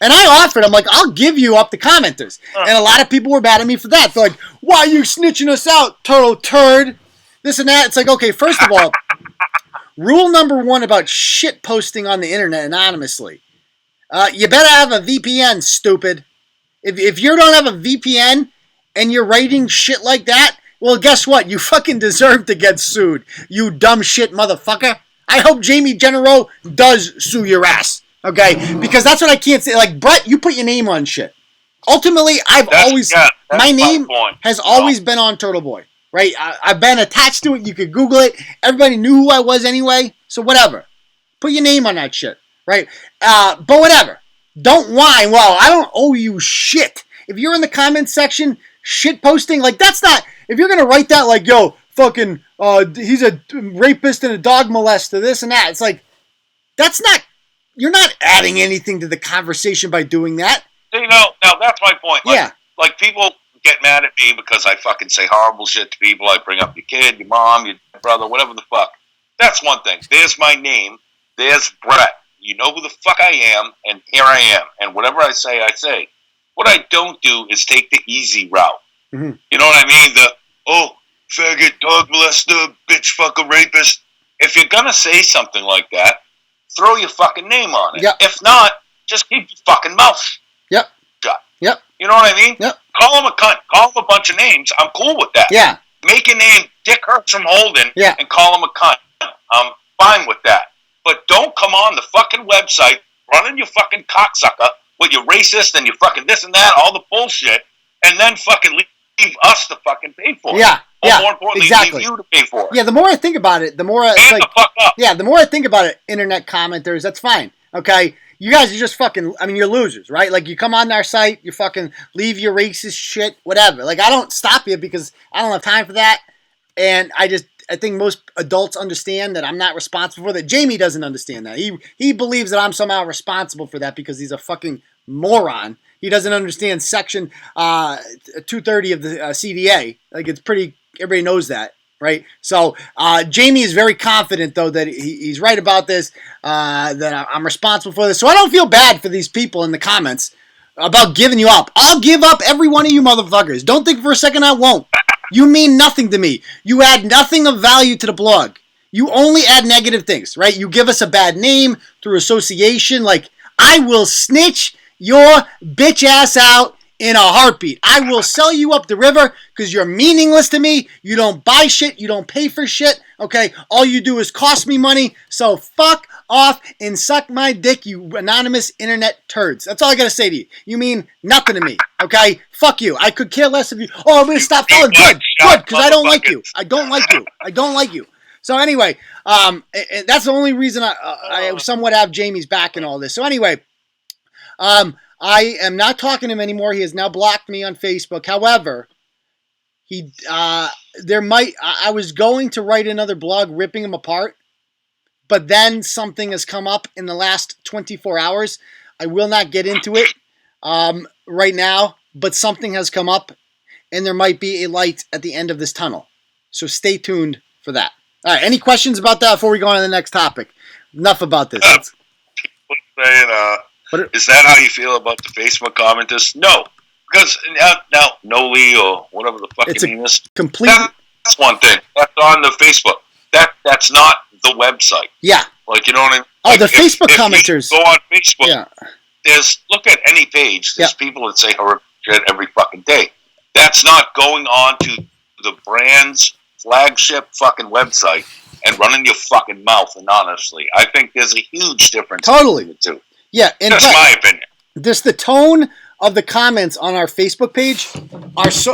And I offered, I'm like, I'll give you up the commenters. And a lot of people were mad at me for that. They're like, why are you snitching us out, turtle turd? This and that. It's like, okay, first of all, rule number 1 about shit posting on the internet anonymously. You better have a VPN, stupid. If you don't have a VPN and you're writing shit like that, well, guess what? You fucking deserve to get sued, you dumb shit motherfucker. I hope Jamie Genereux does sue your ass. Okay, because that's what I can't say. Like, Brett, you put your name on shit. Ultimately, my name has always been on Turtleboy, right? I've been attached to it. You could Google it. Everybody knew who I was anyway, so whatever. Put your name on that shit, right? But whatever. Don't whine. Well, I don't owe you shit. If you're in the comment section shit posting, like, that's not, if you're going to write that like, yo, fucking, he's a rapist and a dog molester, this and that, it's like, that's not, you're not adding anything to the conversation by doing that. You know, now that's my point. Like, like, people get mad at me because I fucking say horrible shit to people. I bring up your kid, your mom, your brother, whatever the fuck. That's one thing. There's my name. There's Brett. You know who the fuck I am, and here I am. And whatever I say, I say. What I don't do is take the easy route. Mm-hmm. You know what I mean? The, faggot, dog molester, bitch, fucker, rapist. If you're going to say something like that, throw your fucking name on it. Yep. If not, just keep your fucking mouth shut. Yep. You know what I mean? Yep. Call him a cunt. Call him a bunch of names. I'm cool with that. Yeah. Make a name Dick Hurts from Holden and call him a cunt. I'm fine with that. But don't come on the fucking website running your fucking cocksucker with your racist and your fucking this and that, all the bullshit, and then fucking leave us to fucking pay for it. Yeah. Or more importantly, leave you to pay for it. Yeah, the more I think about it, the more it's like, the fuck up. Yeah, the more I think about it, internet commenters, that's fine. Okay? You guys are just fucking, I mean, you're losers, right? Like, you come on our site, you fucking leave your racist shit, whatever. Like, I don't stop you because I don't have time for that. And I think most adults understand that I'm not responsible for that. Jamie doesn't understand that. He believes that I'm somehow responsible for that because he's a fucking moron. He doesn't understand section 230 of the CDA. Like, it's pretty, everybody knows that, right? So Jamie is very confident, though, that he's right about this, that I'm responsible for this. So I don't feel bad for these people in the comments about giving you up. I'll give up every one of you motherfuckers. Don't think for a second I won't. You mean nothing to me. You add nothing of value to the blog. You only add negative things, right? You give us a bad name through association. Like, I will snitch your bitch ass out in a heartbeat. I will sell you up the river because you're meaningless to me. You don't buy shit. You don't pay for shit. Okay? All you do is cost me money. So fuck off and suck my dick, you anonymous internet turds. That's all I gotta say to you. You mean nothing to me. Okay? Fuck you. I could care less of you. Oh, I'm gonna stop following. Good, because I don't like you. I don't like you. So anyway, that's the only reason I somewhat have Jamie's back in all this. So anyway, I am not talking to him anymore. He has now blocked me on Facebook. However, I was going to write another blog ripping him apart, but then something has come up in the last 24 hours. I will not get into it right now, but something has come up, and there might be a light at the end of this tunnel. So stay tuned for that. All right, any questions about that before we go on to the next topic? Enough about this. Is that how you feel about the Facebook commenters? No. Because now Noli or whatever the fucking name is. That's one thing. That's on the Facebook. That's not the website. Yeah. Like, you know what I mean? Oh, the Facebook commenters. You go on Facebook. Yeah. Look at any page. There's people that say horrific shit every fucking day. That's not going on to the brand's flagship fucking website and running your fucking mouth. And honestly, I think there's a huge difference. Totally. Between the two. Yeah. And that's my opinion. Just the tone of the comments on our Facebook page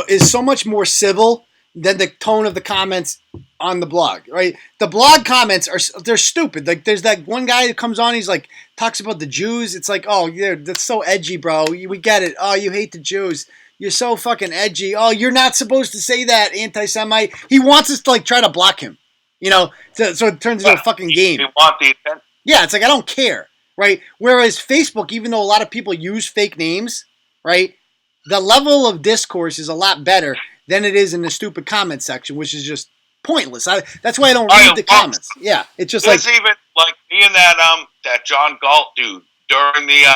is so much more civil than the tone of the comments on the blog, right? The blog comments they're stupid. Like there's that one guy that comes on, he's like talks about the Jews. It's like, oh yeah, that's so edgy, bro. We get it. Oh, you hate the Jews. You're so fucking edgy. Oh, you're not supposed to say that, anti-Semite. He wants us to like try to block him, so it turns into a fucking game. You want the attention? Yeah, it's like I don't care, right? Whereas Facebook, even though a lot of people use fake names, right, the level of discourse is a lot better than it is in the stupid comment section, which is just pointless. That's why I don't read the comments. Yeah, it's just there's even like me and that John Galt dude during the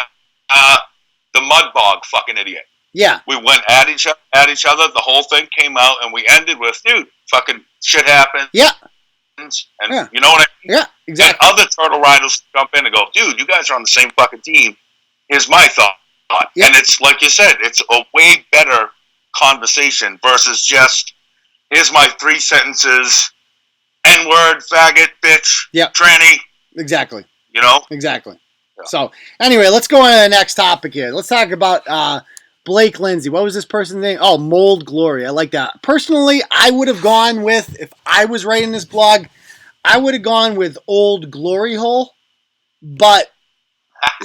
mud bog fucking idiot. Yeah, we went at each other. The whole thing came out, and we ended with, dude, fucking shit happened. Yeah, and you know what I mean? Yeah, exactly. And other turtle riders jump in and go, dude, you guys are on the same fucking team. Here's my thought. Yep. And it's like you said, it's a way better conversation versus just, here's my 3 sentences, N-word, faggot, bitch, tranny. Exactly. Exactly. Yeah. So, anyway, let's go on to the next topic here. Let's talk about Blake Lindsay. What was this person's name? Oh, Mold Glory. I like that. Personally, I would have gone with, if I was writing this blog, I would have gone with Old Glory Hole. But,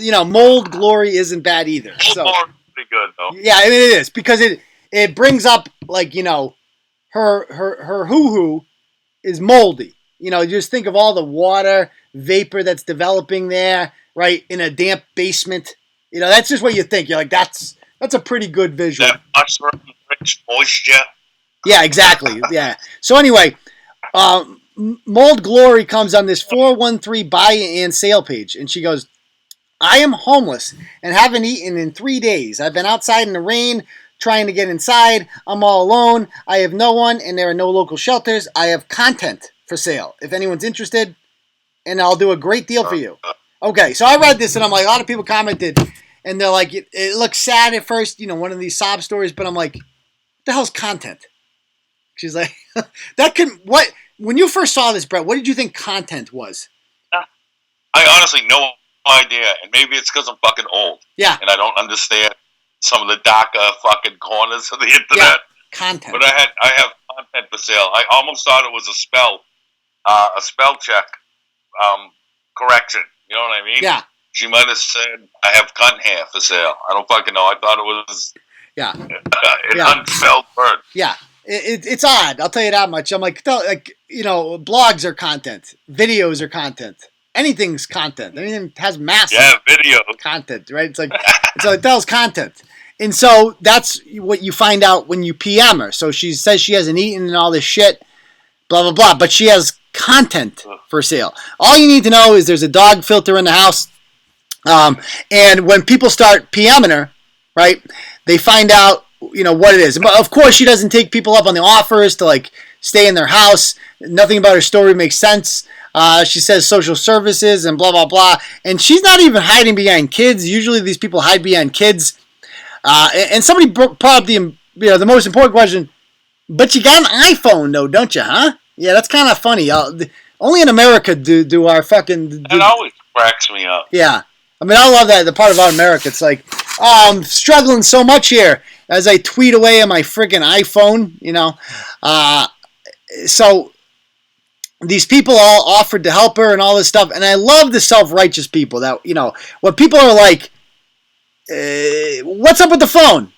Mold Glory isn't bad either. Old Glory is pretty good, though. Yeah, I mean, it is. Because it brings up, like, her hoo-hoo is moldy. Just think of all the water vapor that's developing there, right, in a damp basement. That's just what you think. You're like, that's a pretty good visual. That mushroom-rich moisture. Yeah, exactly. Yeah. So anyway, Mold Glory comes on this 413 buy and sale page, and she goes, I am homeless and haven't eaten in 3 days. I've been outside in the rain trying to get inside. I'm all alone. I have no one, and there are no local shelters. I have content for sale. If anyone's interested, and I'll do a great deal for you. Okay, so I read this, and I'm like, a lot of people commented, and they're like, it looks sad at first, one of these sob stories, but I'm like, what the hell's content? She's like, when you first saw this, Brett, what did you think content was? I honestly no idea, and maybe it's because I'm fucking old. Yeah. And I don't understand some of the darker fucking corners of the internet. Yeah, content. But I have content for sale. I almost thought it was a spell check correction. You know what I mean? Yeah. She might have said, I have cunt hair for sale. I don't fucking know. I thought it was an unspelled word. Yeah. It's odd. I'll tell you that much. I'm like, blogs are content. Videos are content. Anything's content. Anything has massive video content, right? It's like that was content. And so that's what you find out when you PM her. So she says she hasn't eaten and all this shit, blah, blah, blah. But she has content for sale. All you need to know is there's a dog filter in the house. And when people start PMing her, right, they find out, what it is. But of course, she doesn't take people up on the offers to, like, stay in their house. Nothing about her story makes sense. She says social services and blah, blah, blah. And she's not even hiding behind kids. Usually these people hide behind kids. And somebody brought up the most important question, but you got an iPhone, though, don't you, huh? Yeah, that's kind of funny. Only in America do our fucking... That always cracks me up. Yeah. I mean, I love that. The part about America, it's like, I'm struggling so much here as I tweet away on my freaking iPhone, So these people all offered to help her and all this stuff. And I love the self-righteous people that, when people are like, what's up with the phone?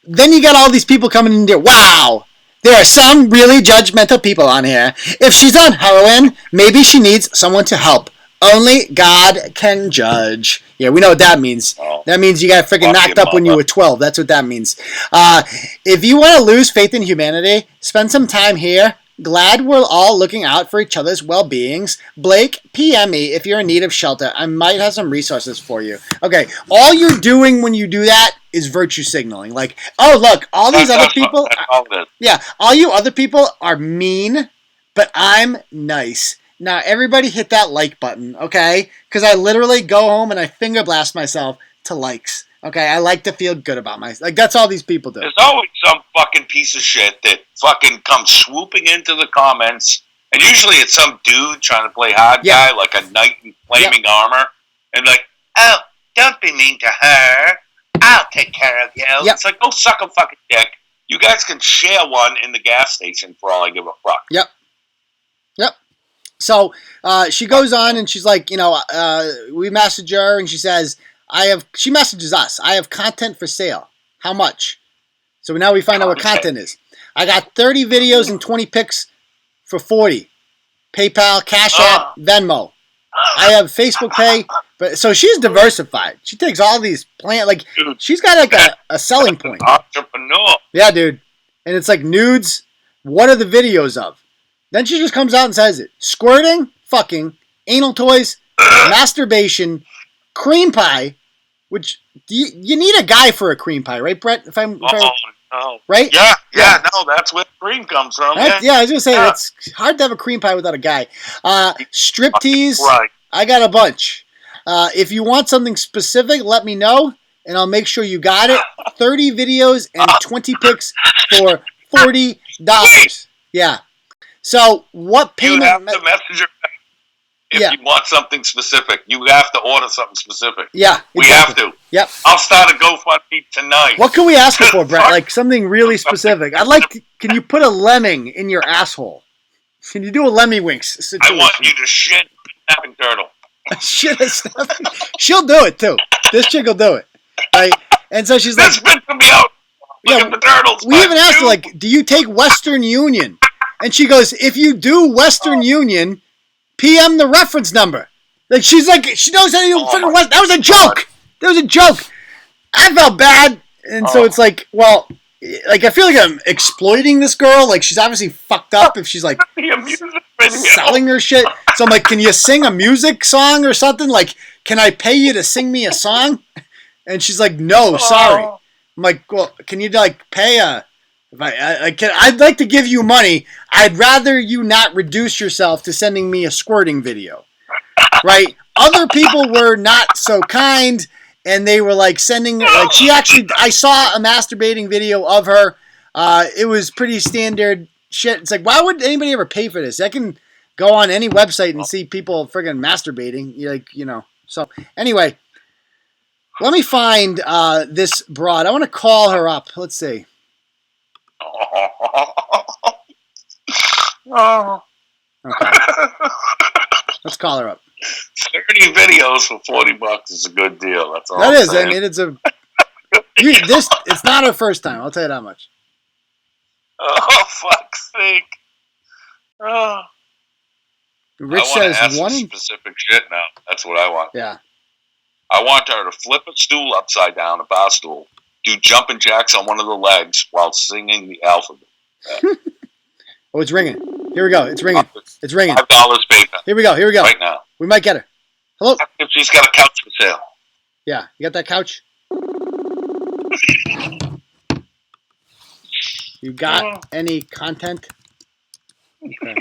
Then you got all these people coming in there. Wow, there are some really judgmental people on here. If she's on heroin, maybe she needs someone to help. Only God can judge. Yeah, we know what that means. Oh. That means you got freaking knocked up when you were 12. That's what that means. If you want to lose faith in humanity, spend some time here. Glad we're all looking out for each other's well-beings. Blake, PM me if you're in need of shelter. I might have some resources for you. Okay, all you're doing when you do that is virtue signaling. Like, oh, look, all these other people... all you other people are mean, but I'm nice. Now, everybody hit that like button, okay? Because I literally go home and I finger blast myself to likes. Okay, I like to feel good about myself. Like, that's all these people do. There's always some fucking piece of shit that fucking comes swooping into the comments. And usually it's some dude trying to play hard guy, like a knight in flaming armor. And like, oh, don't be mean to her. I'll take care of you. It's like, go suck a fucking dick. You guys can share one in the gas station for all I give a fuck. Yep. So she goes on and she's like, we message her and she says, she messages us. I have content for sale. How much? So now we find out what content is. I got 30 videos and 20 pics for $40. PayPal, Cash App, Venmo. I have Facebook Pay. But so she's diversified. She takes all these she's got like a selling point. Entrepreneur. Yeah, dude. And it's like nudes. What are the videos of? Then she just comes out and says it. Squirting, fucking, anal toys, masturbation, cream pie, which you need a guy for a cream pie, right, Brett? No. Right? Yeah, no, that's where cream comes from. I was going to say, it's hard to have a cream pie without a guy. Striptease, right. I got a bunch. If you want something specific, let me know, and I'll make sure you got it. 30 videos and 20 pics for $40. Yeah. So what payment? You have to message her if you want something specific. You have to order something specific. Yeah, exactly. We have to. Yep. I'll start a GoFundMe tonight. What can we ask her for, Brett? Like something really specific. Can you put a lemming in your asshole? Can you do a Lemmy Winks situation? I want you to shit a snapping turtle. Shit a snapping. She'll do it too. This chick will do it. Right? And so she's like, "This to me out. Look at the turtles." We even asked her, like, "Do you take Western Union?" And she goes, "If you do Western Union, PM the reference number." Like, she's like, she knows how to do freaking West. That was a joke. That was a joke. I felt bad. And so it's like, well, like, I feel like I'm exploiting this girl. Like, she's obviously fucked up if she's, like, selling her shit. So I'm like, can you sing a music song or something? Like, can I pay you to sing me a song? And she's like, no, sorry. I'm like, well, can you, like, pay I'd like to give you money. I'd rather you not reduce yourself to sending me a squirting video, right? Other people were not so kind, and they were like sending. Like I saw a masturbating video of her. It was pretty standard shit. It's like, why would anybody ever pay for this? I can go on any website and see people friggin' masturbating. So anyway, let me find this broad. I want to call her up. Let's see. Okay. Let's call her up. 30 videos for $40 is a good deal. That's all. That is. I mean, it's not her first time. I'll tell you that much. Oh, fuck's sake! Oh. Rich I want says to ask one some specific shit now. That's what I want. Yeah. I want her to flip a stool upside down, a bar stool, do jumping jacks on one of the legs while singing the alphabet. Oh, it's ringing. Here we go. It's ringing. It's ringing. $5 PayPal. Here we go. Right now. We might get her. Hello? If she's got a couch for sale. Yeah. You got that couch? You got any content? Okay.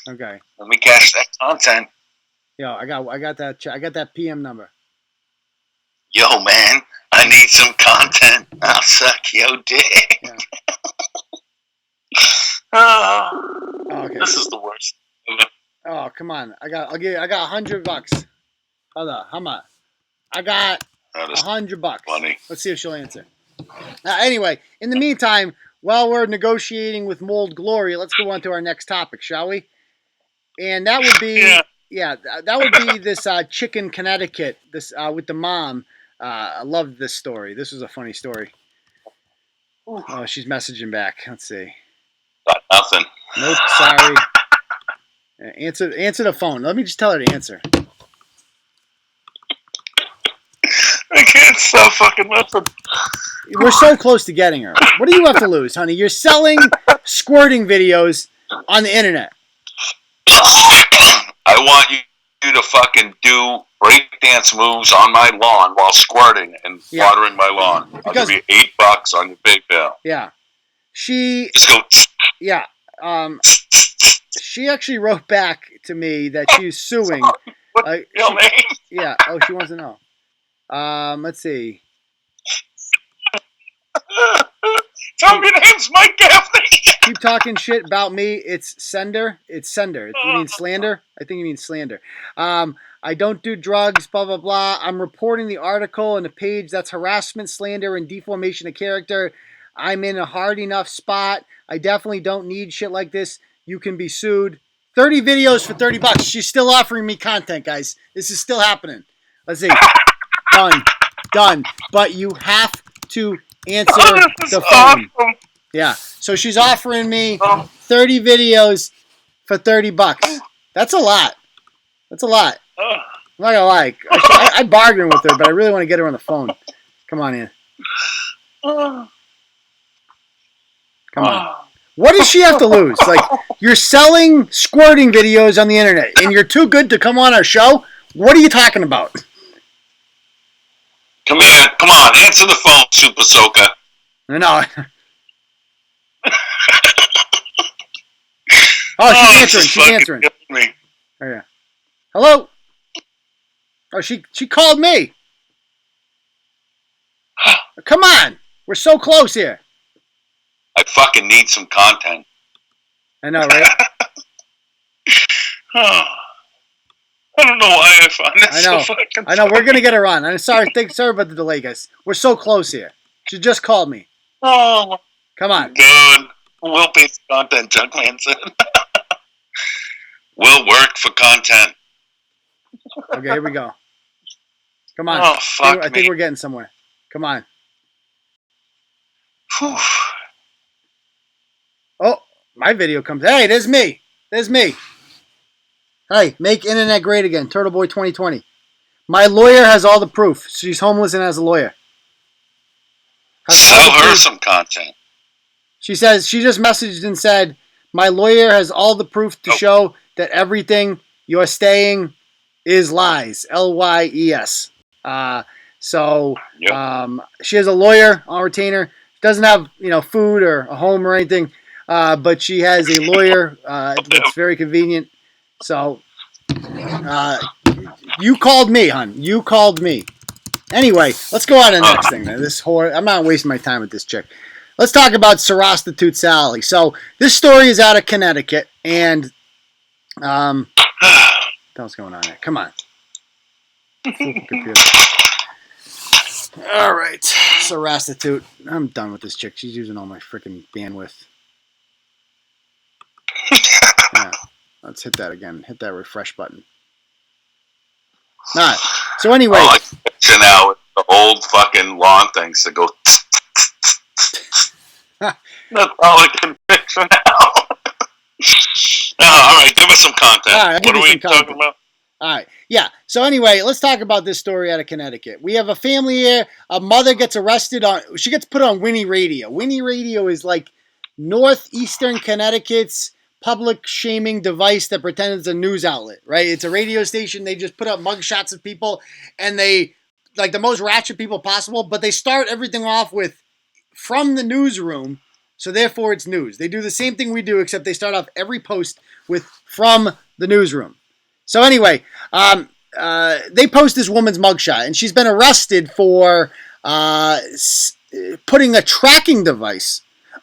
Okay. Let me cash that content. Yo, I got that PM number. Yo, man, I need some content. I'll suck your dick. Yeah. Okay. This is the worst. Oh, come on. I got $100. Hold on. How much? I got $100. Funny. Let's see if she'll answer. Anyway, in the meantime, while we're negotiating with Mold Glory, let's go on to our next topic, shall we? And that would be that would be this chick in Connecticut, this with the mom. I love this story. This was a funny story. Oh, she's messaging back. Let's see. Got nothing. Nope, sorry. Answer the phone. Let me just tell her to answer. I can't stop fucking listening. We're so close to getting her. What do you have to lose, honey? You're selling squirting videos on the internet. I want you to fucking do breakdance moves on my lawn while squirting and watering my lawn. I'll give you $8 on your PayPal. Yeah. Just go. Yeah. she actually wrote back to me that she's suing. What's your name? Yeah. Oh, she wants to know. Let's see. Tell me your name's Mike Gaffney. Keep talking shit about me. It's sender. It's sender. You mean slander? I think you mean slander. I don't do drugs, blah, blah, blah. I'm reporting the article and the page that's harassment, slander, and deformation of character. I'm in a hard enough spot. I definitely don't need shit like this. You can be sued. 30 videos for $30. She's still offering me content, guys. This is still happening. Let's see. Done. But you have to answer the phone. Awesome. Yeah. So she's offering me 30 videos for $30. That's a lot. I'm not gonna lie. I bargained with her, but I really want to get her on the phone. Come on in. Come on. What does she have to lose? Like, you're selling squirting videos on the internet, and you're too good to come on our show? What are you talking about? Come here. Come on. Answer the phone, Super Soaker. No. Oh, she's answering. She's answering. Me. Oh, yeah. Hello? Oh, she called me. Come on. We're so close here. I fucking need some content. I know, right? I don't know why I find this so fucking I know. We're going to get her on. I'm sorry. Sorry about the delay, guys. We're so close here. She just called me. Oh. Come on. Good. We'll pay for content, Junkman said. We'll work for content. Okay, here we go. Come on. Oh, fuck I think we're getting somewhere. Come on. Whew. Oh, my video comes. Hey, there's me. Hey, make internet great again. Turtleboy 2020. My lawyer has all the proof. She's homeless and has a lawyer. Sell her some content. She says, she just messaged and said, my lawyer has all the proof to show that everything you're saying is lies. LYES. She has a lawyer on retainer. Doesn't have, food or a home or anything. But she has a lawyer that's very convenient. So, you called me, hon. You called me. Anyway, let's go on to the next thing. I'm not wasting my time with this chick. Let's talk about Sorostitute Sally. So, this story is out of Connecticut, and what's going on here? Come on. All right, Sorostitute. I'm done with this chick. She's using all my freaking bandwidth. Yeah, let's hit that again. Hit that refresh button. All right. So anyway. I like picture now with the old fucking lawn things that go. That's all I can picture now. All right, give us some content. All right, what are we talking about? All right. Yeah. So anyway, let's talk about this story out of Connecticut. We have a family here. A mother gets arrested she gets put on Winnie Radio. Winnie Radio is like northeastern Connecticut's public shaming device that pretends it's a news outlet, right? It's a radio station. They just put up mugshots of people, and they like the most ratchet people possible, but they start everything off with from the newsroom. So therefore it's news. They do the same thing we do, except they start off every post with from the newsroom. So anyway, they post this woman's mugshot, and she's been arrested for putting a tracking device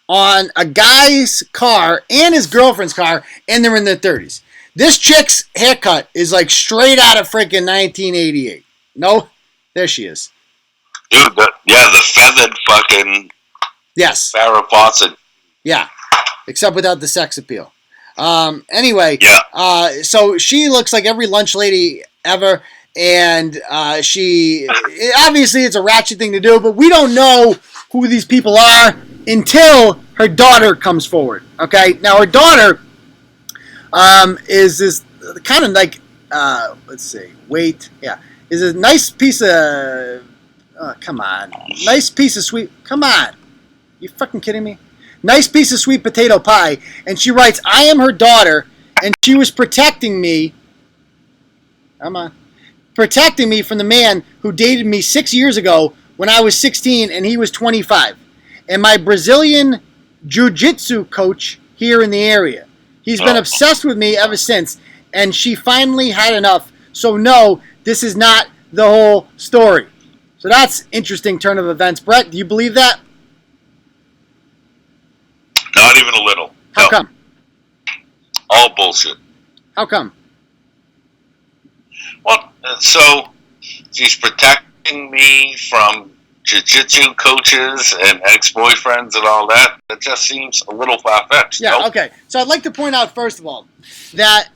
on a guy's car and his girlfriend's car, and they're in their 30s. This chick's haircut is like straight out of freaking 1988. No? There she is. Dude, the feathered fucking... Yes. Farrah Fawcett. Yeah. Except without the sex appeal. Anyway. Yeah. So she looks like every lunch lady ever, and obviously it's a ratchet thing to do, but we don't know who these people are until her daughter comes forward. Okay? Now, her daughter is this kind of like, let's see, is a nice piece of, come on. Nice piece of sweet, come on. You fucking kidding me? Nice piece of sweet potato pie. And she writes, I am her daughter, and she was protecting me. Come on. Protecting me from the man who dated me 6 years ago when I was 16 and he was 25. And my Brazilian jiu-jitsu coach here in the area. He's been obsessed with me ever since, and she finally had enough. So no, this is not the whole story. So that's interesting turn of events. Brett, do you believe that? Not even a little. How come? All bullshit. How come? Well, so she's protecting me from jiu-jitsu coaches and ex-boyfriends and all that. That just seems a little far-fetched. Yeah, okay. So I'd like to point out, first of all, that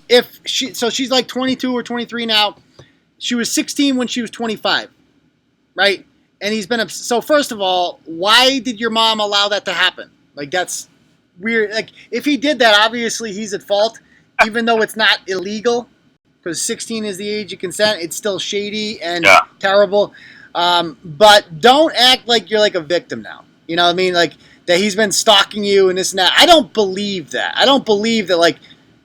she's like 22 or 23 now. She was 16 when she was 25, right? And he's been, so first of all, why did your mom allow that to happen? Like, that's weird. Like, if he did that, obviously he's at fault, even though it's not illegal, because 16 is the age of consent. It's still shady and terrible. But don't act like you're like a victim now. You know what I mean? Like, that he's been stalking you and this and that. I don't believe that. I don't believe that, like,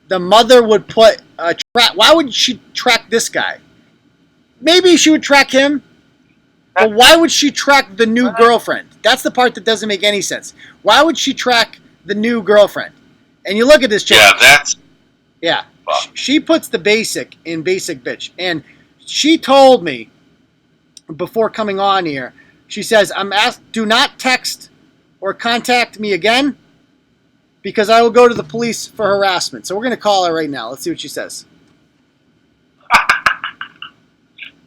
the mother would put a track. Why would she track this guy? Maybe she would track him, but why would she track the new girlfriend? That's the part that doesn't make any sense. Why would she track the new girlfriend? And you look at this chick. Yeah. She puts the basic in basic bitch. And she told me before coming on here, she says, I'm asked, do not text or contact me again because I will go to the police for harassment. So we're going to call her right now. Let's see what she says.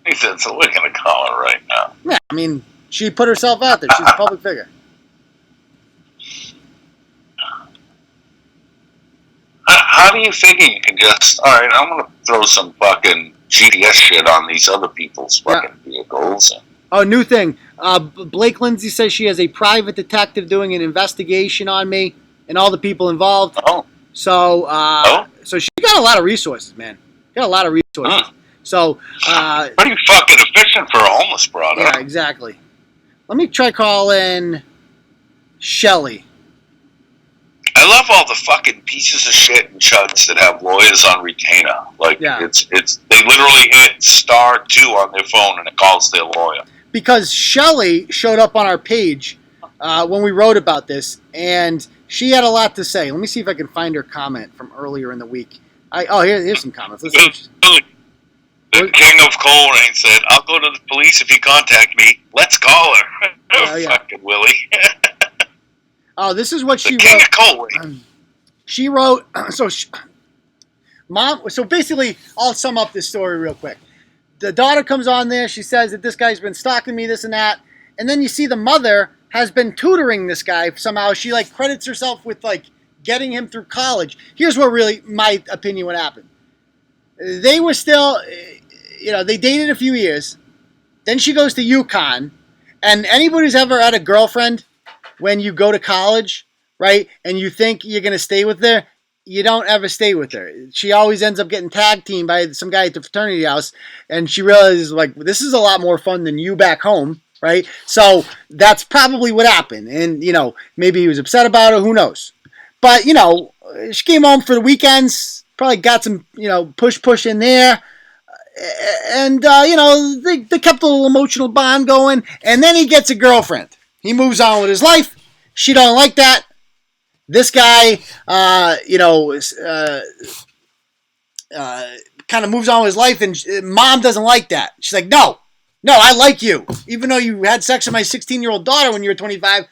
He said, so we're going to call her right now. Yeah, I mean, she put herself out there. She's a public figure. How do you figure you can just, all right, I'm going to throw some fucking GPS shit on these other people's fucking vehicles. Oh, new thing. Blake Lindsay says she has a private detective doing an investigation on me and all the people involved. Oh. So, so she got a lot of resources, man. Got a lot of resources. So, pretty fucking efficient for a homeless broad. Yeah, exactly. Let me try calling Shelly. I love all the fucking pieces of shit and chuds that have lawyers on retainer. Like, it's they literally hit *2 on their phone and it calls their lawyer. Because Shelly showed up on our page when we wrote about this, and she had a lot to say. Let me see if I can find her comment from earlier in the week. Here's some comments. Let's see. The king of Coal Rain said, I'll go to the police if you contact me. Let's call her. Fucking Willie. Oh, this is what she wrote. King of Coal Rain. She wrote, Mom, so basically, I'll sum up this story real quick. The daughter comes on there. She says that this guy's been stalking me, this and that. And then you see the mother has been tutoring this guy somehow. She, like, credits herself with, like, getting him through college. Here's what really, my opinion, what happened. They were still, they dated a few years. Then she goes to UConn. And anybody who's ever had a girlfriend when you go to college, right, and you think you're going to stay with her, you don't ever stay with her. She always ends up getting tag teamed by some guy at the fraternity house. And she realizes, like, this is a lot more fun than you back home, right? So that's probably what happened. And, maybe he was upset about it. Who knows? But, she came home for the weekends. Probably got some, push in there. And, they kept a little emotional bond going. And then he gets a girlfriend. He moves on with his life. She don't like that. This guy, kind of moves on with his life. And Mom doesn't like that. She's like, no, I like you. Even though you had sex with my 16-year-old daughter when you were 25.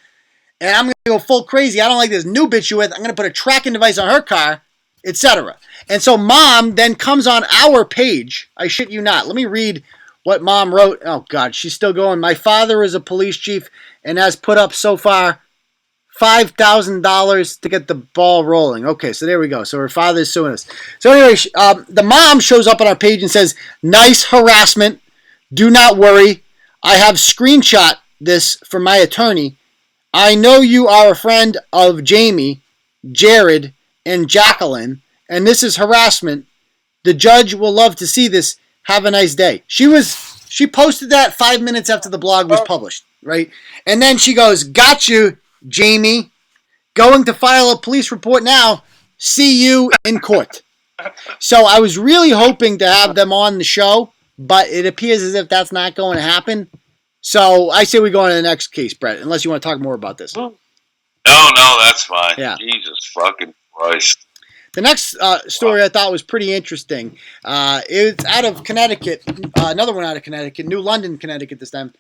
And I'm going to go full crazy. I don't like this new bitch you with. I'm going to put a tracking device on her car, etc. And so Mom then comes on our page. I shit you not. Let me read what Mom wrote. Oh, God, she's still going. My father is a police chief and has put up so far $5,000 to get the ball rolling. Okay, so there we go. So her father is suing us. So anyway, the mom shows up on our page and says, nice harassment. Do not worry. I have screenshot this from my attorney. I know you are a friend of Jamie, Jared, and Jacqueline, and this is harassment. The judge will love to see this. Have a nice day. She posted that 5 minutes after the blog was published, right? And then she goes, got you, Jamie. Going to file a police report now. See you in court. So I was really hoping to have them on the show, but it appears as if that's not going to happen. So I say we go on to the next case, Brett, unless you want to talk more about this. No, that's fine. Yeah. Jesus fucking Christ. The next story I thought was pretty interesting. It's out of Connecticut. Another one out of Connecticut, New London, Connecticut this time.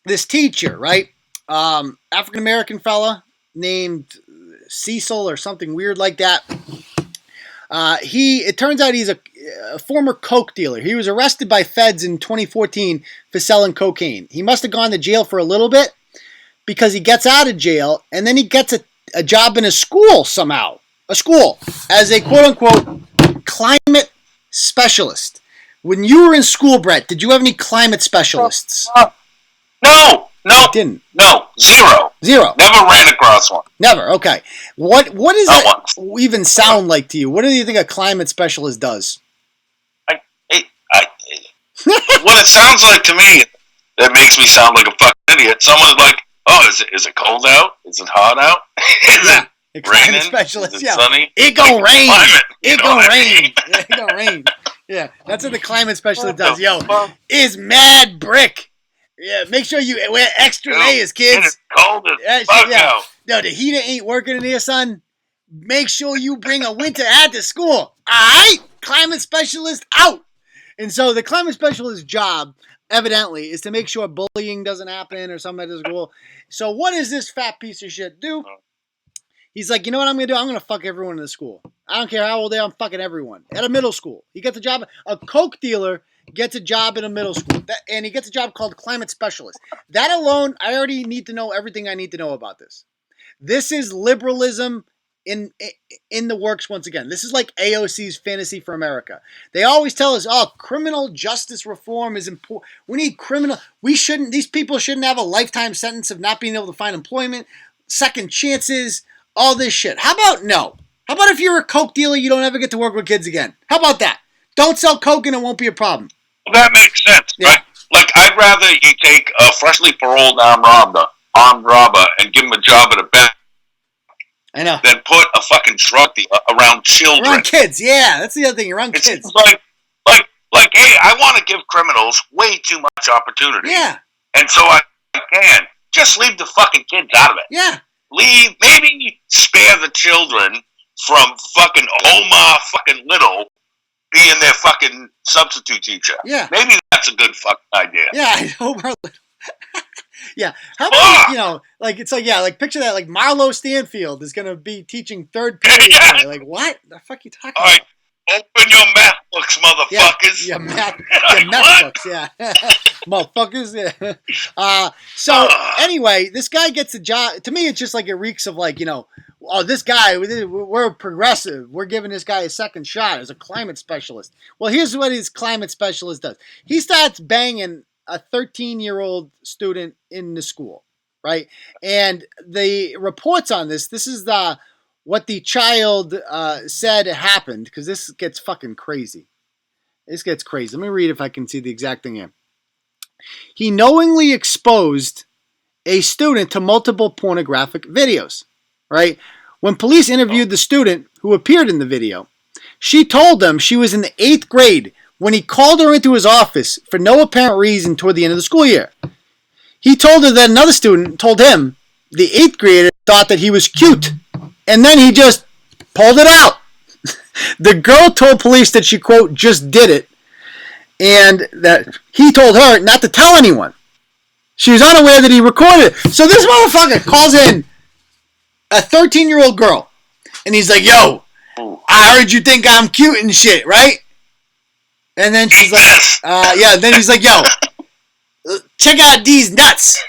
This teacher, right? African American fella named Cecil or something weird like that. It turns out he's a former coke dealer. He was arrested by feds in 2014 for selling cocaine. He must have gone to jail for a little bit because he gets out of jail and then he gets a job in a school somehow. A school as a quote-unquote climate specialist. When you were in school, Brett, did you have any climate specialists? No. Didn't. No. Zero. Never ran across one. Never. Okay. What does that even sound like to you? What do you think a climate specialist does? What it sounds like to me, that makes me sound like a fucking idiot. Someone's like, "Oh, is it cold out? Is it hot out? Is it raining? Specialist, is it sunny? It gonna rain. It gonna rain. It gonna rain. Yeah, that's what the climate specialist does. Yo, it's mad brick. Yeah, make sure you wear extra layers, kids. It's cold as fuck out. No, the heater ain't working in here, son. Make sure you bring a winter hat to school. All right? Climate specialist out. And so the climate specialist's job, evidently, is to make sure bullying doesn't happen or something at the school. So what does this fat piece of shit do? He's like, you know what I'm going to do? I'm going to fuck everyone in the school. I don't care how old they are. I'm fucking everyone. At a middle school. He gets a job. A coke dealer gets a job in a middle school. And he gets a job called climate specialist. That alone, I already need to know everything I need to know about this. This is liberalism in the works once again. This is like AOC's fantasy for America. They always tell us, oh, criminal justice reform is important. We need these people shouldn't have a lifetime sentence of not being able to find employment, second chances, all this shit. How about no? How about if you're a coke dealer, you don't ever get to work with kids again? How about that? Don't sell coke and it won't be a problem. Well, that makes sense, right? Like, I'd rather you take a freshly paroled armed robber and give him a job at a bank. I know. Than put a fucking drug dealer around children. Around kids, yeah. That's the other thing. Around kids. It's like, hey, I want to give criminals way too much opportunity. Yeah. And so I can. Just leave the fucking kids out of it. Yeah. Maybe spare the children from fucking Omar fucking Little being their fucking substitute teacher. Yeah. Maybe that's a good fucking idea. Yeah, Omar Little. Yeah. How about, like picture that, like Marlo Stanfield is going to be teaching third period. Yeah. Like, what the fuck are you talking about? Open your math books, motherfuckers. Yeah, math books, yeah. Motherfuckers, yeah. So, anyway, this guy gets a job. To me, it's just like it reeks of like, this guy, we're progressive. We're giving this guy a second shot as a climate specialist. Well, here's what his climate specialist does. He starts banging a 13-year-old student in the school, right? And the reports on this is what the child said happened, because this gets fucking crazy. This gets crazy. Let me read if I can see the exact thing here. He knowingly exposed a student to multiple pornographic videos, right? When police interviewed the student who appeared in the video, she told them she was in the 8th grade when he called her into his office for no apparent reason toward the end of the school year. He told her that another student told him the 8th grader thought that he was cute, and then he just pulled it out. The girl told police that she, quote, just did it, and that he told her not to tell anyone. She was unaware that he recorded it. So this motherfucker calls in a 13-year-old girl, and he's like, yo, I heard you think I'm cute and shit, right? And then she's like, then he's like, yo, check out these nuts.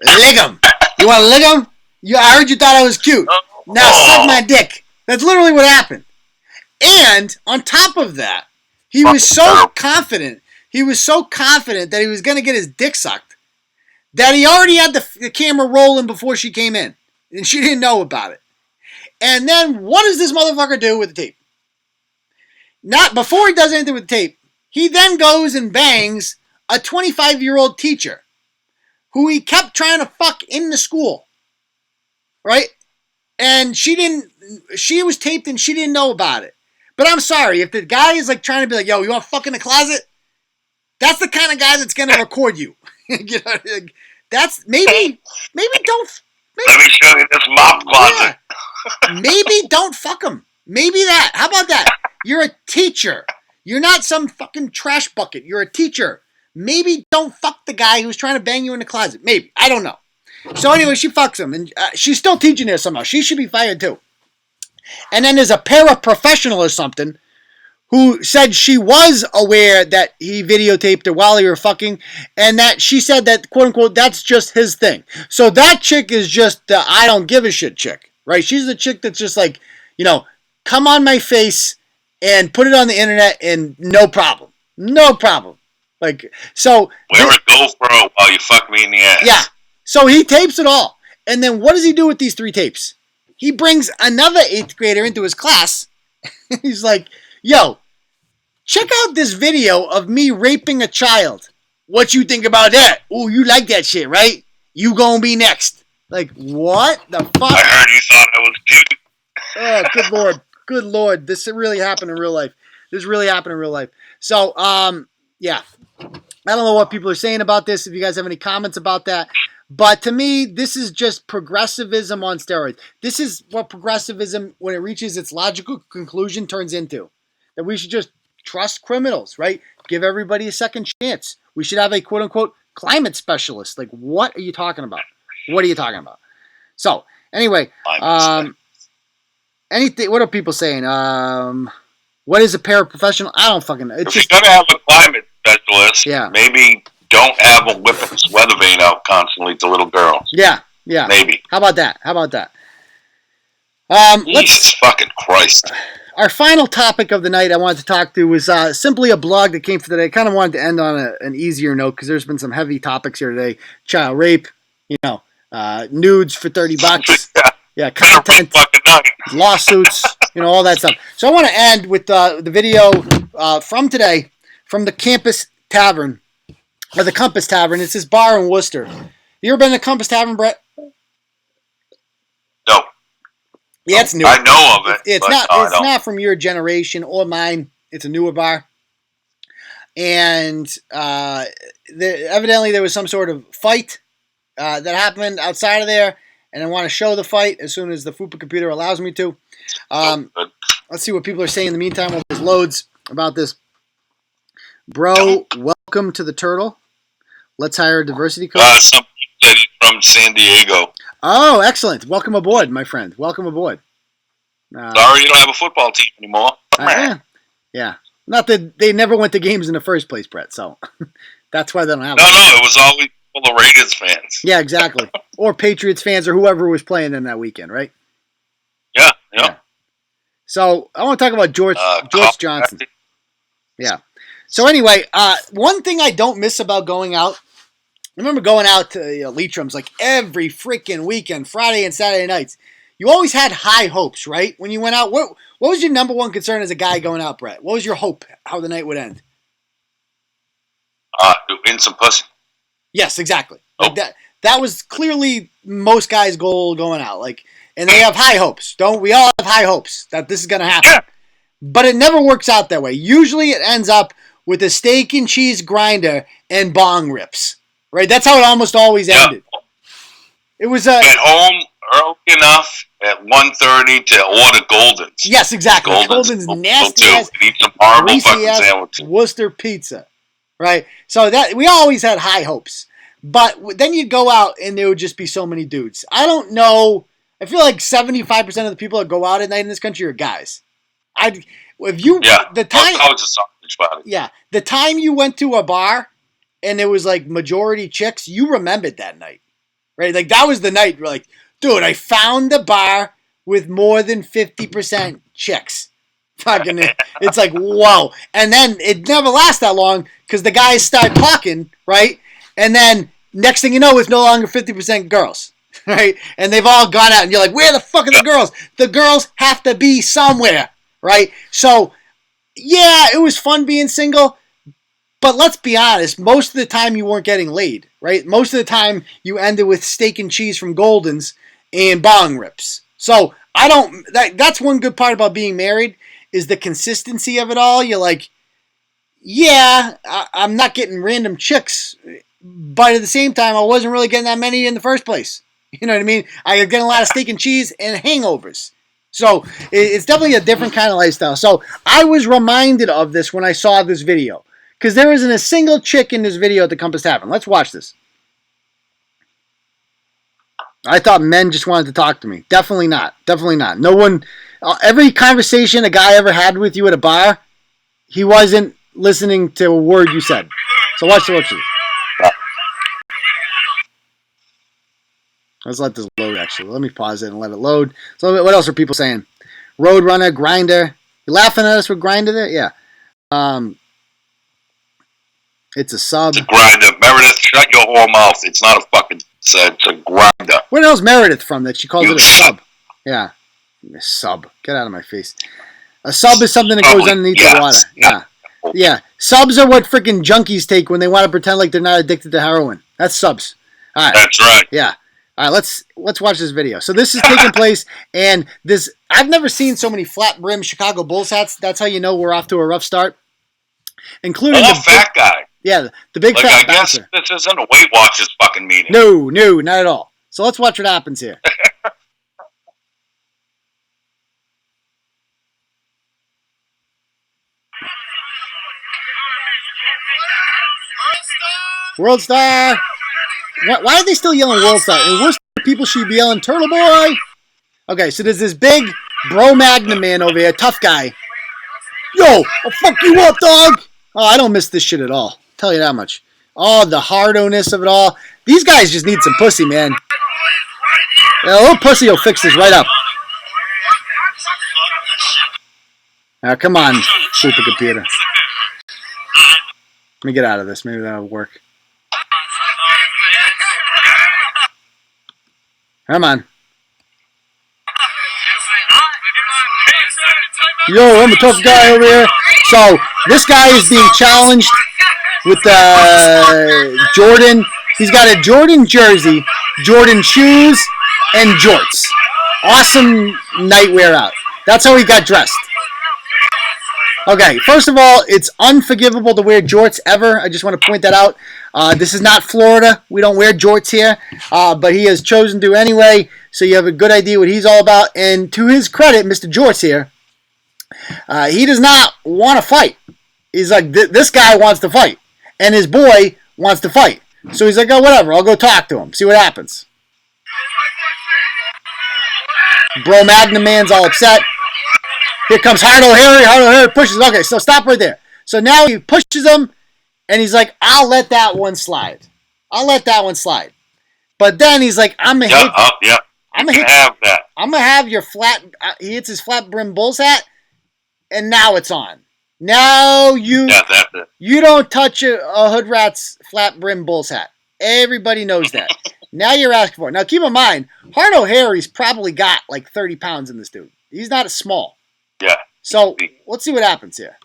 Lick them. You want to lick them? I heard you thought I was cute. Now suck my dick. That's literally what happened. And on top of that, he was so confident. He was so confident that he was going to get his dick sucked that he already had the camera rolling before she came in. And she didn't know about it. And then what does this motherfucker do with the tape? Not before he does anything with the tape, he then goes and bangs a 25-year-old teacher who he kept trying to fuck in the school. Right? And she was taped and she didn't know about it. But I'm sorry, if the guy is like trying to be like, yo, you want to fuck in the closet? That's the kind of guy that's going to record you. That's maybe don't. Let me show you this mop closet. Maybe don't fuck him. Maybe that. How about that? You're a teacher. You're not some fucking trash bucket. You're a teacher. Maybe don't fuck the guy who's trying to bang you in the closet. Maybe. I don't know. So anyway, she fucks him, and she's still teaching there somehow. She should be fired too. And then there's a paraprofessional or something who said she was aware that he videotaped her while they were fucking, and that she said that, quote unquote, that's just his thing. So that chick is just the I don't give a shit chick, right? She's the chick that's just like, come on my face and put it on the internet and no problem. No problem. Like, so. Wear a GoPro while you fuck me in the ass. Yeah. So he tapes it all. And then what does he do with these 3 tapes? He brings another 8th grader into his class. He's like, yo, check out this video of me raping a child. What you think about that? Ooh, you like that shit, right? You gonna be next. Like, what the fuck? I heard you thought I was cute. Oh, good Lord. Good Lord. This really happened in real life. So, yeah. I don't know what people are saying about this. If you guys have any comments about that. But to me, this is just progressivism on steroids. This is what progressivism, when it reaches its logical conclusion, turns into. That we should just trust criminals, right? Give everybody a second chance. We should have a quote-unquote climate specialist. Like, what are you talking about? What are you talking about? So, anyway, anything. What are people saying? What is a paraprofessional? I don't fucking know. If you're going to have a climate specialist, maybe don't have a whipping his weather vane out constantly to little girls. Yeah. Maybe. How about that? Jesus fucking Christ. Our final topic of the night I wanted to talk to was simply a blog that came for today. I kind of wanted to end on an easier note because there's been some heavy topics here today. Child rape, nudes for $30. Yeah, content, lawsuits, all that stuff. So I want to end with the video from today from the Campus Tavern, or the Compass Tavern. It's this bar in Worcester. You ever been to Compass Tavern, Brett? No. Yeah, it's new. I know of it. It's not from your generation or mine. It's a newer bar. And evidently there was some sort of fight that happened outside of there. And I want to show the fight as soon as the FUPA computer allows me to. Let's see what people are saying in the meantime while there's loads about this. Bro, welcome to the Turtle. Let's hire a diversity coach. Some said he's from San Diego. Oh, excellent. Welcome aboard, my friend. Welcome aboard. Sorry you don't have a football team anymore. Yeah. Not that they never went to games in the first place, Brett, so that's why they don't have No, it was always full of Raiders fans. Yeah, exactly. Or Patriots fans or whoever was playing in that weekend, right? Yeah. So I want to talk about George Johnson. Yeah. So anyway, one thing I don't miss about going out, I remember going out to Leitrim's like every freaking weekend, Friday and Saturday nights. You always had high hopes, right? When you went out, what was your number one concern as a guy going out, Brett? What was your hope how the night would end? In some pussy. Yes, exactly. Oh. Like that was clearly most guys' goal going out. Like, and they have high hopes. Don't we all have high hopes that this is going to happen? Yeah. But it never works out that way. Usually it ends up with a steak and cheese grinder and bong rips. Right? That's how it almost always ended. It was get home early enough at 1:30 to order Golden's. Yes, exactly. Golden's nasty ass, eat some horrible fucking ass sandwiches. Worcester pizza. Right? So that we always had high hopes. But then you'd go out and there would just be so many dudes. I don't know. I feel like 75% of the people that go out at night in this country are guys. The time you went to a bar and it was like majority chicks, you remembered that night, right? Like that was the night you're like, dude, I found the bar with more than 50% chicks. Fucking, it's like, whoa. And then it never lasts that long because the guys start talking, right? And then next thing you know, it's no longer 50% girls, right? And they've all gone out and you're like, where the fuck are the girls? The girls have to be somewhere, right? So, yeah, it was fun being single. But let's be honest, most of the time you weren't getting laid, right? Most of the time you ended with steak and cheese from Golden's and bong rips. So that's one good part about being married is the consistency of it all. You're like, yeah, I'm not getting random chicks, but at the same time, I wasn't really getting that many in the first place, You know what I mean? I get a lot of steak and cheese and hangovers. So it's definitely a different kind of lifestyle. So I was reminded of this when I saw this video. Because there isn't a single chick in this video at the Compass Tavern. Let's watch this. I thought men just wanted to talk to me. Definitely not. Definitely not. No one, every conversation a guy ever had with you at a bar, he wasn't listening to a word you said. So watch this. Let's let this load, actually. Let me pause it and let it load. So what else are people saying? Roadrunner, Grinder. You laughing at us with Grinder there? Yeah. It's a sub. It's a grinder. Meredith, shut your whole mouth. It's not a fucking sub. It's a grinder. Where the hell's Meredith from that she calls it a sub? Yeah. A sub. Get out of my face. A sub is something that goes underneath the water. Yeah. Yeah. Subs are what freaking junkies take when they want to pretend like they're not addicted to heroin. That's subs. All right. That's right. Yeah. All right, let's watch this video. So this is taking place, and this I've never seen so many flat brim Chicago Bulls hats. That's how you know we're off to a rough start. Including the fat guy. Yeah, the big like, fat I guess bouncer. This isn't a Weight Watchers fucking meeting. No, not at all. So let's watch what happens here. World Star! Why are they still yelling World Star? In Worcester, people should be yelling Turtleboy. Okay, so there's this big bro magna man over here, tough guy. Yo, I'll fuck you up, dog! Oh, I don't miss this shit at all. Tell you that much. Oh, the hard-o-ness of it all. These guys just need some pussy, man. Yeah, a little pussy will fix this right up. Now, come on, stupid computer. Let me get out of this. Maybe that'll work. Come on. Yo, I'm a tough guy over here. So, this guy is being challenged with Jordan. He's got a Jordan jersey, Jordan shoes, and jorts. Awesome nightwear out. That's how he got dressed. Okay, first of all, it's unforgivable to wear jorts ever. I just want to point that out. This is not Florida. We don't wear jorts here. But he has chosen to anyway, so you have a good idea what he's all about. And to his credit, Mr. Jorts here, he does not want to fight. He's like, this guy wants to fight. And his boy wants to fight. So he's like, oh, whatever. I'll go talk to him. See what happens. Bro Magna Man's all upset. Here comes Hard O'Harry. Hard O'Harry pushes. Okay, so stop right there. So now he pushes him, and he's like, I'll let that one slide. I'll let that one slide. But then he's like, I'm going to hit. I'm going to have that. I'm going to have your flat. He hits his flat brim Bulls hat, and now it's on. Now you don't touch a hood rat's flat brim Bulls hat. Everybody knows that. Now you're asking for it. Now keep in mind, Hard O'Harry's probably got like 30 pounds in this dude. He's not a small. Yeah. So let's see what happens here.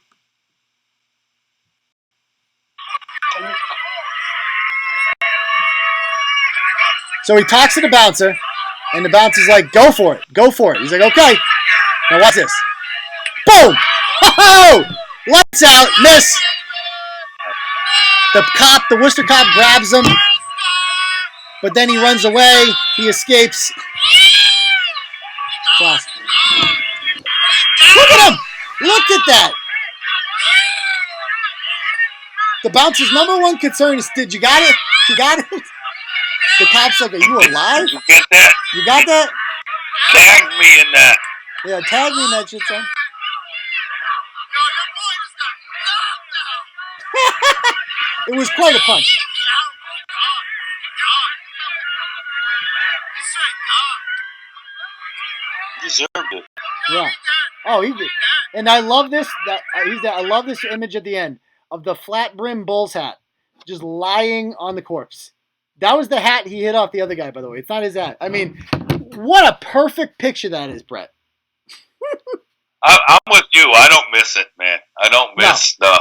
So he talks to the bouncer, and the bouncer's like, go for it. Go for it. He's like, okay. Now watch this. Boom! Ho-ho! Lights out. Miss. The Worcester cop grabs him, but then he runs away. He escapes. Class. Look at him! Look at that! The bouncer's number one concern is, did you got it? You got it? The cop's like, are you alive? You get that? You got that? Tag me in that. Yeah, tag me in that shit, son. It was quite a punch. He deserved it. Yeah. Oh, he did. And I love this. I love this image at the end of the flat brim Bulls hat, just lying on the corpse. That was the hat he hit off the other guy, by the way. It's not his hat. I mean, what a perfect picture that is, Brett. I'm with you. I don't miss it, man. I don't miss the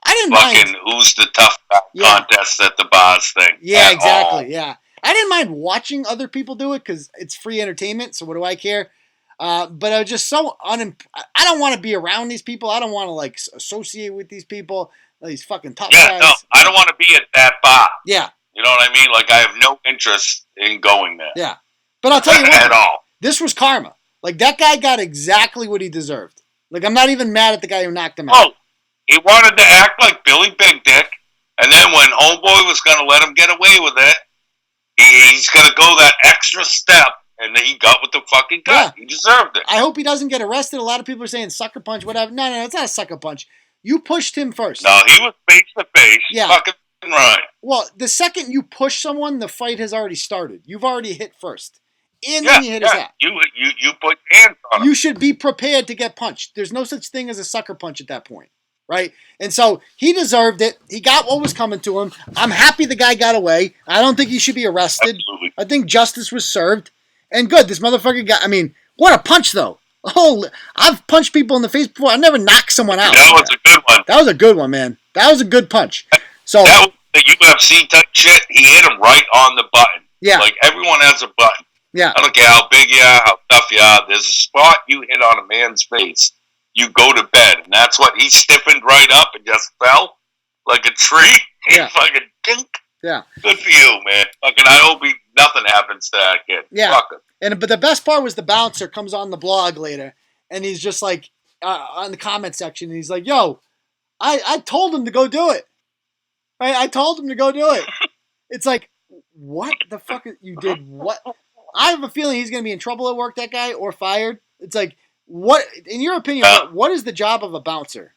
I didn't fucking mind. Who's the tough contest at the bars thing. Yeah, exactly. Yeah. I didn't mind watching other people do it because it's free entertainment, so what do I care? But I was just so I don't want to be around these people. I don't want to associate with these people, these fucking tough guys. No, I don't want to be at that bar. Yeah. You know what I mean? Like, I have no interest in going there. Yeah. But I'll tell you what. At all. This was karma. Like, that guy got exactly what he deserved. Like, I'm not even mad at the guy who knocked him out. Oh, he wanted to act like Billy Big Dick, and then when Homeboy was going to let him get away with it, he's going to go that extra step, and then he got what the fucking got. Yeah. He deserved it. I hope he doesn't get arrested. A lot of people are saying sucker punch, whatever. No, it's not a sucker punch. You pushed him first. No, he was face to face. Yeah. Fucking right. Well, the second you push someone, the fight has already started. You've already hit first. And then you hit his ass. You put hands on him. You should be prepared to get punched. There's no such thing as a sucker punch at that point. Right? And so he deserved it. He got what was coming to him. I'm happy the guy got away. I don't think he should be arrested. Absolutely. I think justice was served. And good, this motherfucker got, I mean, what a punch though. Oh, I've punched people in the face before. I never knocked someone out. That was a good one. That was a good one, man. That was a good punch. So that was the UFC type shit. He hit him right on the button. Yeah. Like, everyone has a button. Yeah. I don't care how big you are, how tough you are. There's a spot you hit on a man's face, you go to bed. And that's what he stiffened right up and just fell like a tree. Yeah. Fucking dink. Yeah. Good for you, man. Fucking, I hope nothing happens to that kid. Yeah. Fuck him. But the best part was the bouncer comes on the blog later, and he's just like, on the comment section, and he's like, yo, I told him to go do it. Right? I told him to go do it. It's like, what the fuck? You did what? I have a feeling he's going to be in trouble at work, that guy, or fired. It's like, what, in your opinion, what is the job of a bouncer?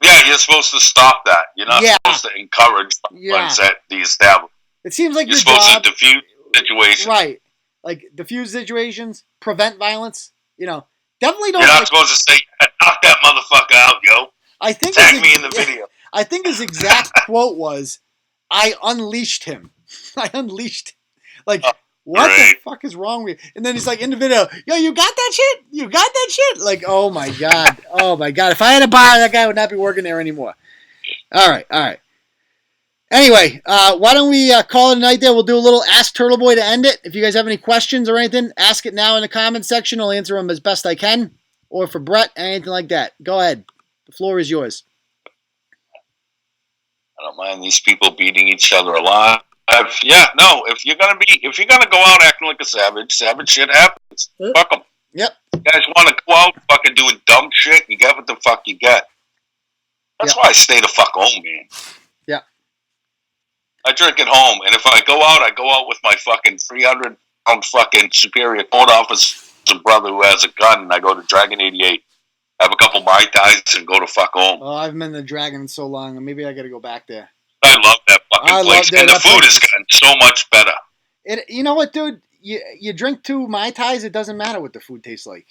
Yeah, you're supposed to stop that. You're not supposed to encourage violence at the establishment. It seems like you're supposed to diffuse situations. Right. Like, diffuse situations, prevent violence. You know, definitely don't. You're not supposed to say, knock that motherfucker out, yo. I think tag me in the video. I think his exact quote was, I unleashed him. I unleashed him. Like, what the fuck is wrong with you? And then he's like, in the video, yo, you got that shit? You got that shit? Like, oh my God. Oh my God. If I had a bar, that guy would not be working there anymore. All right. Anyway, why don't we call it a night there? We'll do a little Ask Turtleboy to end it. If you guys have any questions or anything, ask it now in the comment section. I'll answer them as best I can. Or for Brett, anything like that. Go ahead. The floor is yours. I don't mind these people beating each other alive. Yeah, no. If you're gonna go out acting like a savage shit happens. Fuck them. Yep. You guys want to go out fucking doing dumb shit? You get what the fuck you get. That's why I stay the fuck home, man. Yeah. I drink at home, and if I go out with my fucking 300-pound fucking superior court officer brother who has a gun, and I go to Dragon 88. Have a couple Mai Tais and go to fuck home. Oh, I haven't been to Dragon in so long. Maybe I got to go back there. I love that fucking place. And the food has gotten so much better. You know what, dude? You drink 2 Mai Tais, it doesn't matter what the food tastes like.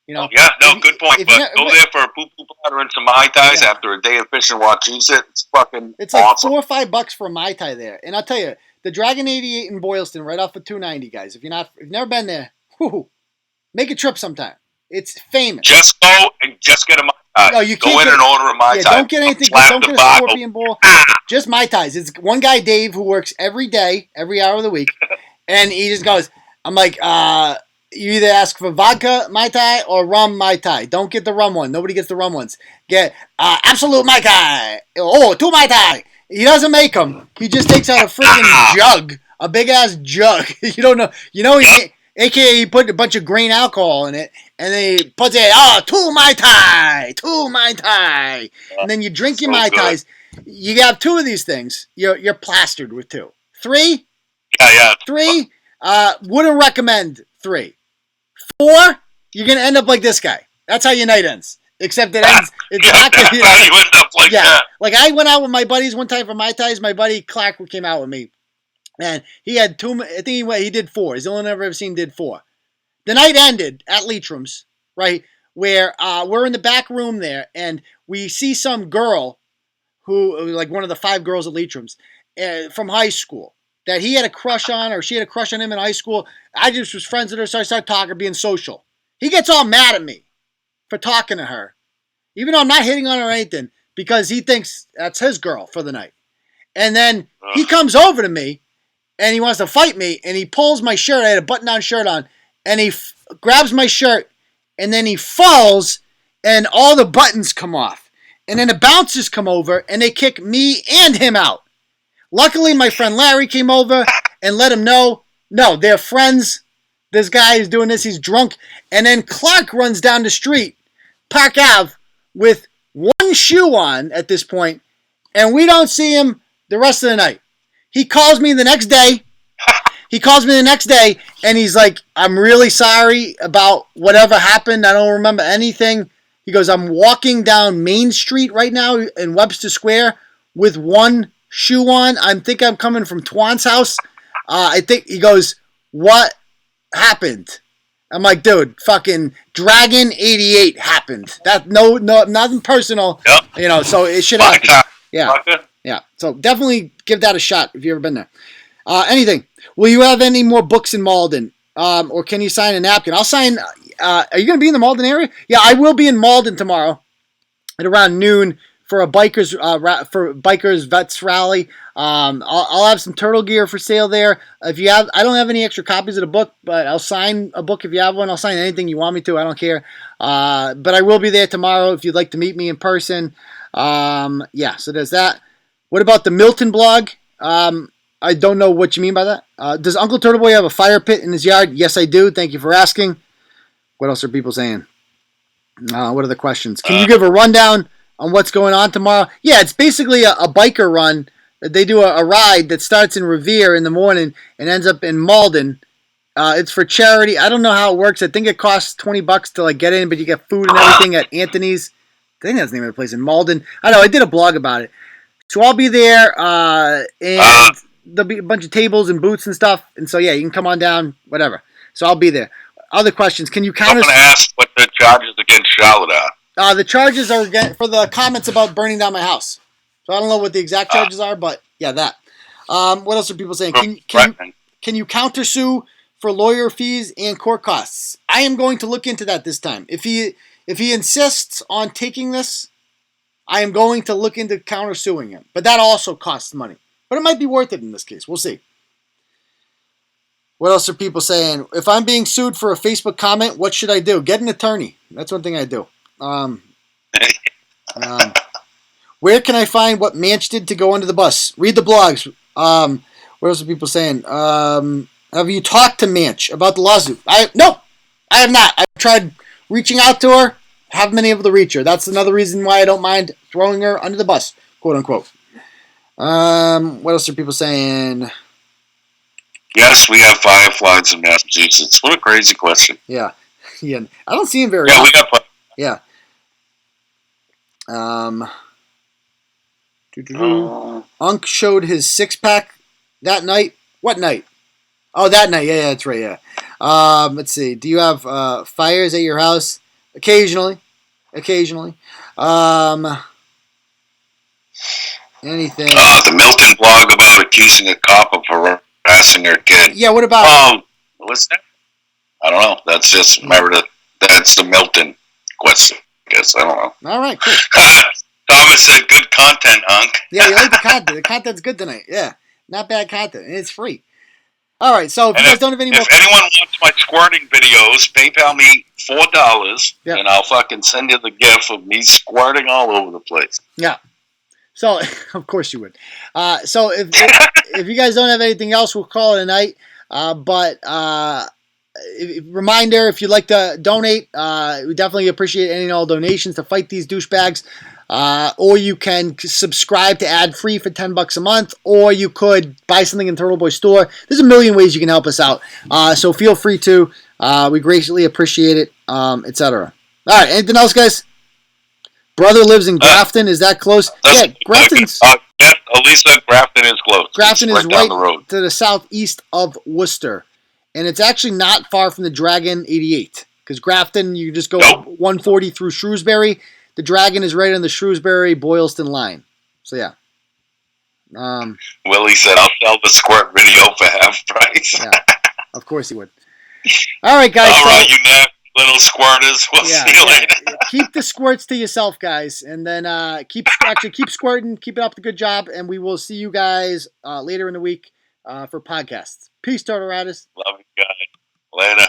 You know? Yeah, no, good point. But go there for a poo-poo platter and some Mai Tais after a day of fish and Wachusett. It's fucking It's like awesome. $4 or $5 for a Mai Tai there. And I'll tell you, the Dragon 88 in Boylston, right off of 290, guys. If you've never been there, make a trip sometime. It's famous. Just go and just get a Mai Tai. No, you can't go in and order a Mai Tai. Don't get anything. Don't get a Scorpion Bowl. Just Mai Tais. It's one guy, Dave, who works every day, every hour of the week. And he just goes, I'm like, you either ask for vodka Mai Tai or rum Mai Tai. Don't get the rum one. Nobody gets the rum ones. Get absolute Mai Tai. Oh, 2 Mai Tai. He doesn't make them. He just takes out a freaking jug. A big-ass jug. You don't know. You know, AKA he put a bunch of grain alcohol in it, and then he puts it, 2 Mai Tai. 2 Mai Tai. And then you drink your Mai Tais. You got 2 of these things. You're plastered with 2. 3? Yeah. 3? Wouldn't recommend 3. 4? You're going to end up like this guy. That's how your night ends. Except it ends. It's not going to you end up like that. Like I went out with my buddies one time for Mai Tais. My buddy Clark came out with me. And he had 2, I think he did 4. He's the only one I've ever seen did 4. The night ended at Leitrim's, right, where we're in the back room there, and we see some girl who, like one of the 5 girls at Leitrim's, from high school, that he had a crush on, or she had a crush on him in high school. I just was friends with her, so I started talking, being social. He gets all mad at me for talking to her, even though I'm not hitting on her or anything, because he thinks that's his girl for the night. And then he comes over to me, and he wants to fight me, and he pulls my shirt. I had a button-down shirt on, and he grabs my shirt, and then he falls, and all the buttons come off. And then the bouncers come over, and they kick me and him out. Luckily, my friend Larry came over and let him know, no, they're friends. This guy is doing this. He's drunk. And then Clark runs down the street, Park Ave, with one shoe on at this point, and we don't see him the rest of the night. He calls me the next day. And he's like, I'm really sorry about whatever happened. I don't remember anything. He goes, I'm walking down Main Street right now in Webster Square with one shoe on. I think I'm coming from Twan's house. He goes, what happened? I'm like, dude, fucking Dragon 88 happened. That no, nothing personal. Yep. So it should happen. Yeah. So definitely give that a shot if you've ever been there. Anything. Will you have any more books in Malden? Or can you sign a napkin? I'll sign. Are you going to be in the Malden area? Yeah, I will be in Malden tomorrow at around noon for a bikers vets rally. I'll have some turtle gear for sale there. I don't have any extra copies of the book, but I'll sign a book if you have one. I'll sign anything you want me to. I don't care. But I will be there tomorrow if you'd like to meet me in person. So there's that. What about the Milton blog? I don't know what you mean by that. Does Uncle Turtleboy have a fire pit in his yard? Yes, I do. Thank you for asking. What else are people saying? What are the questions? Can you give a rundown on what's going on tomorrow? Yeah, it's basically a biker run. They do a ride that starts in Revere in the morning and ends up in Malden. It's for charity. I don't know how it works. I think it costs $20 to get in, but you get food and everything at Anthony's. I think that's the name of the place in Malden. I know. I did a blog about it. So I'll be there, and there'll be a bunch of tables and booths and stuff. And so, yeah, you can come on down, whatever. So I'll be there. Other questions. Can you count? I'm going to ask what the charges against Charlotte are. The charges are for the comments about burning down my house. So I don't know what the exact charges are, but yeah, that. What else are people saying? Can you countersue for lawyer fees and court costs? I am going to look into that this time. If he insists on taking this, I am going to look into countersuing him. But that also costs money. But it might be worth it in this case. We'll see. What else are people saying? If I'm being sued for a Facebook comment, what should I do? Get an attorney. That's one thing I do. Where can I find what Manch did to go under the bus? Read the blogs. What else are people saying? Have you talked to Manch about the lawsuit? No, I have not. I've tried reaching out to her. Haven't been able to reach her. That's another reason why I don't mind throwing her under the bus, quote unquote. What else are people saying? Yes, we have fireflies in Massachusetts. What a crazy question. Yeah. I don't see him very often. We got. Yeah. Unc showed his 6-pack that night. What night? Oh, that night. Yeah, that's right. Yeah. Let's see. Do you have fires at your house? Occasionally. Anything? The Milton blog about accusing a cop of harassing her kid. Yeah, what about what's that? I don't know. That's just, that's the Milton question, I guess. I don't know. All right, cool. Thomas said good content, Hunk. Yeah, you like the content. The content's good tonight. Yeah, not bad content. And it's free. All right, so if you guys don't have any more... If anyone wants my squirting videos, PayPal me $4, and I'll fucking send you the gif of me squirting all over the place. Yeah. So, of course you would. So, if you guys don't have anything else, we'll call it a night. Reminder, if you'd like to donate, we definitely appreciate any and all donations to fight these douchebags. Or you can subscribe to ad-free for $10 a month, or you could buy something in Turtleboy store. There's a million ways you can help us out. So feel free to. We greatly appreciate it, etc. All right, anything else, guys? Brother lives in Grafton. Is that close? Yeah, Grafton's... Elisa, Grafton is close. Grafton is right down the road. to the southeast of Worcester. And it's actually not far from the Dragon 88. Because Grafton, you just go 140 through Shrewsbury. The Dragon is right on the Shrewsbury-Boylston line. So, yeah. Willie said, I'll sell the squirt video for half price. Yeah, of course he would. All right, guys. All right, you nasty little squirters. We'll see you later. Keep the squirts to yourself, guys. And then keep squirting. Keep it up the good job. And we will see you guys later in the week for podcasts. Peace, Turtle Riders. Love you guys. Later.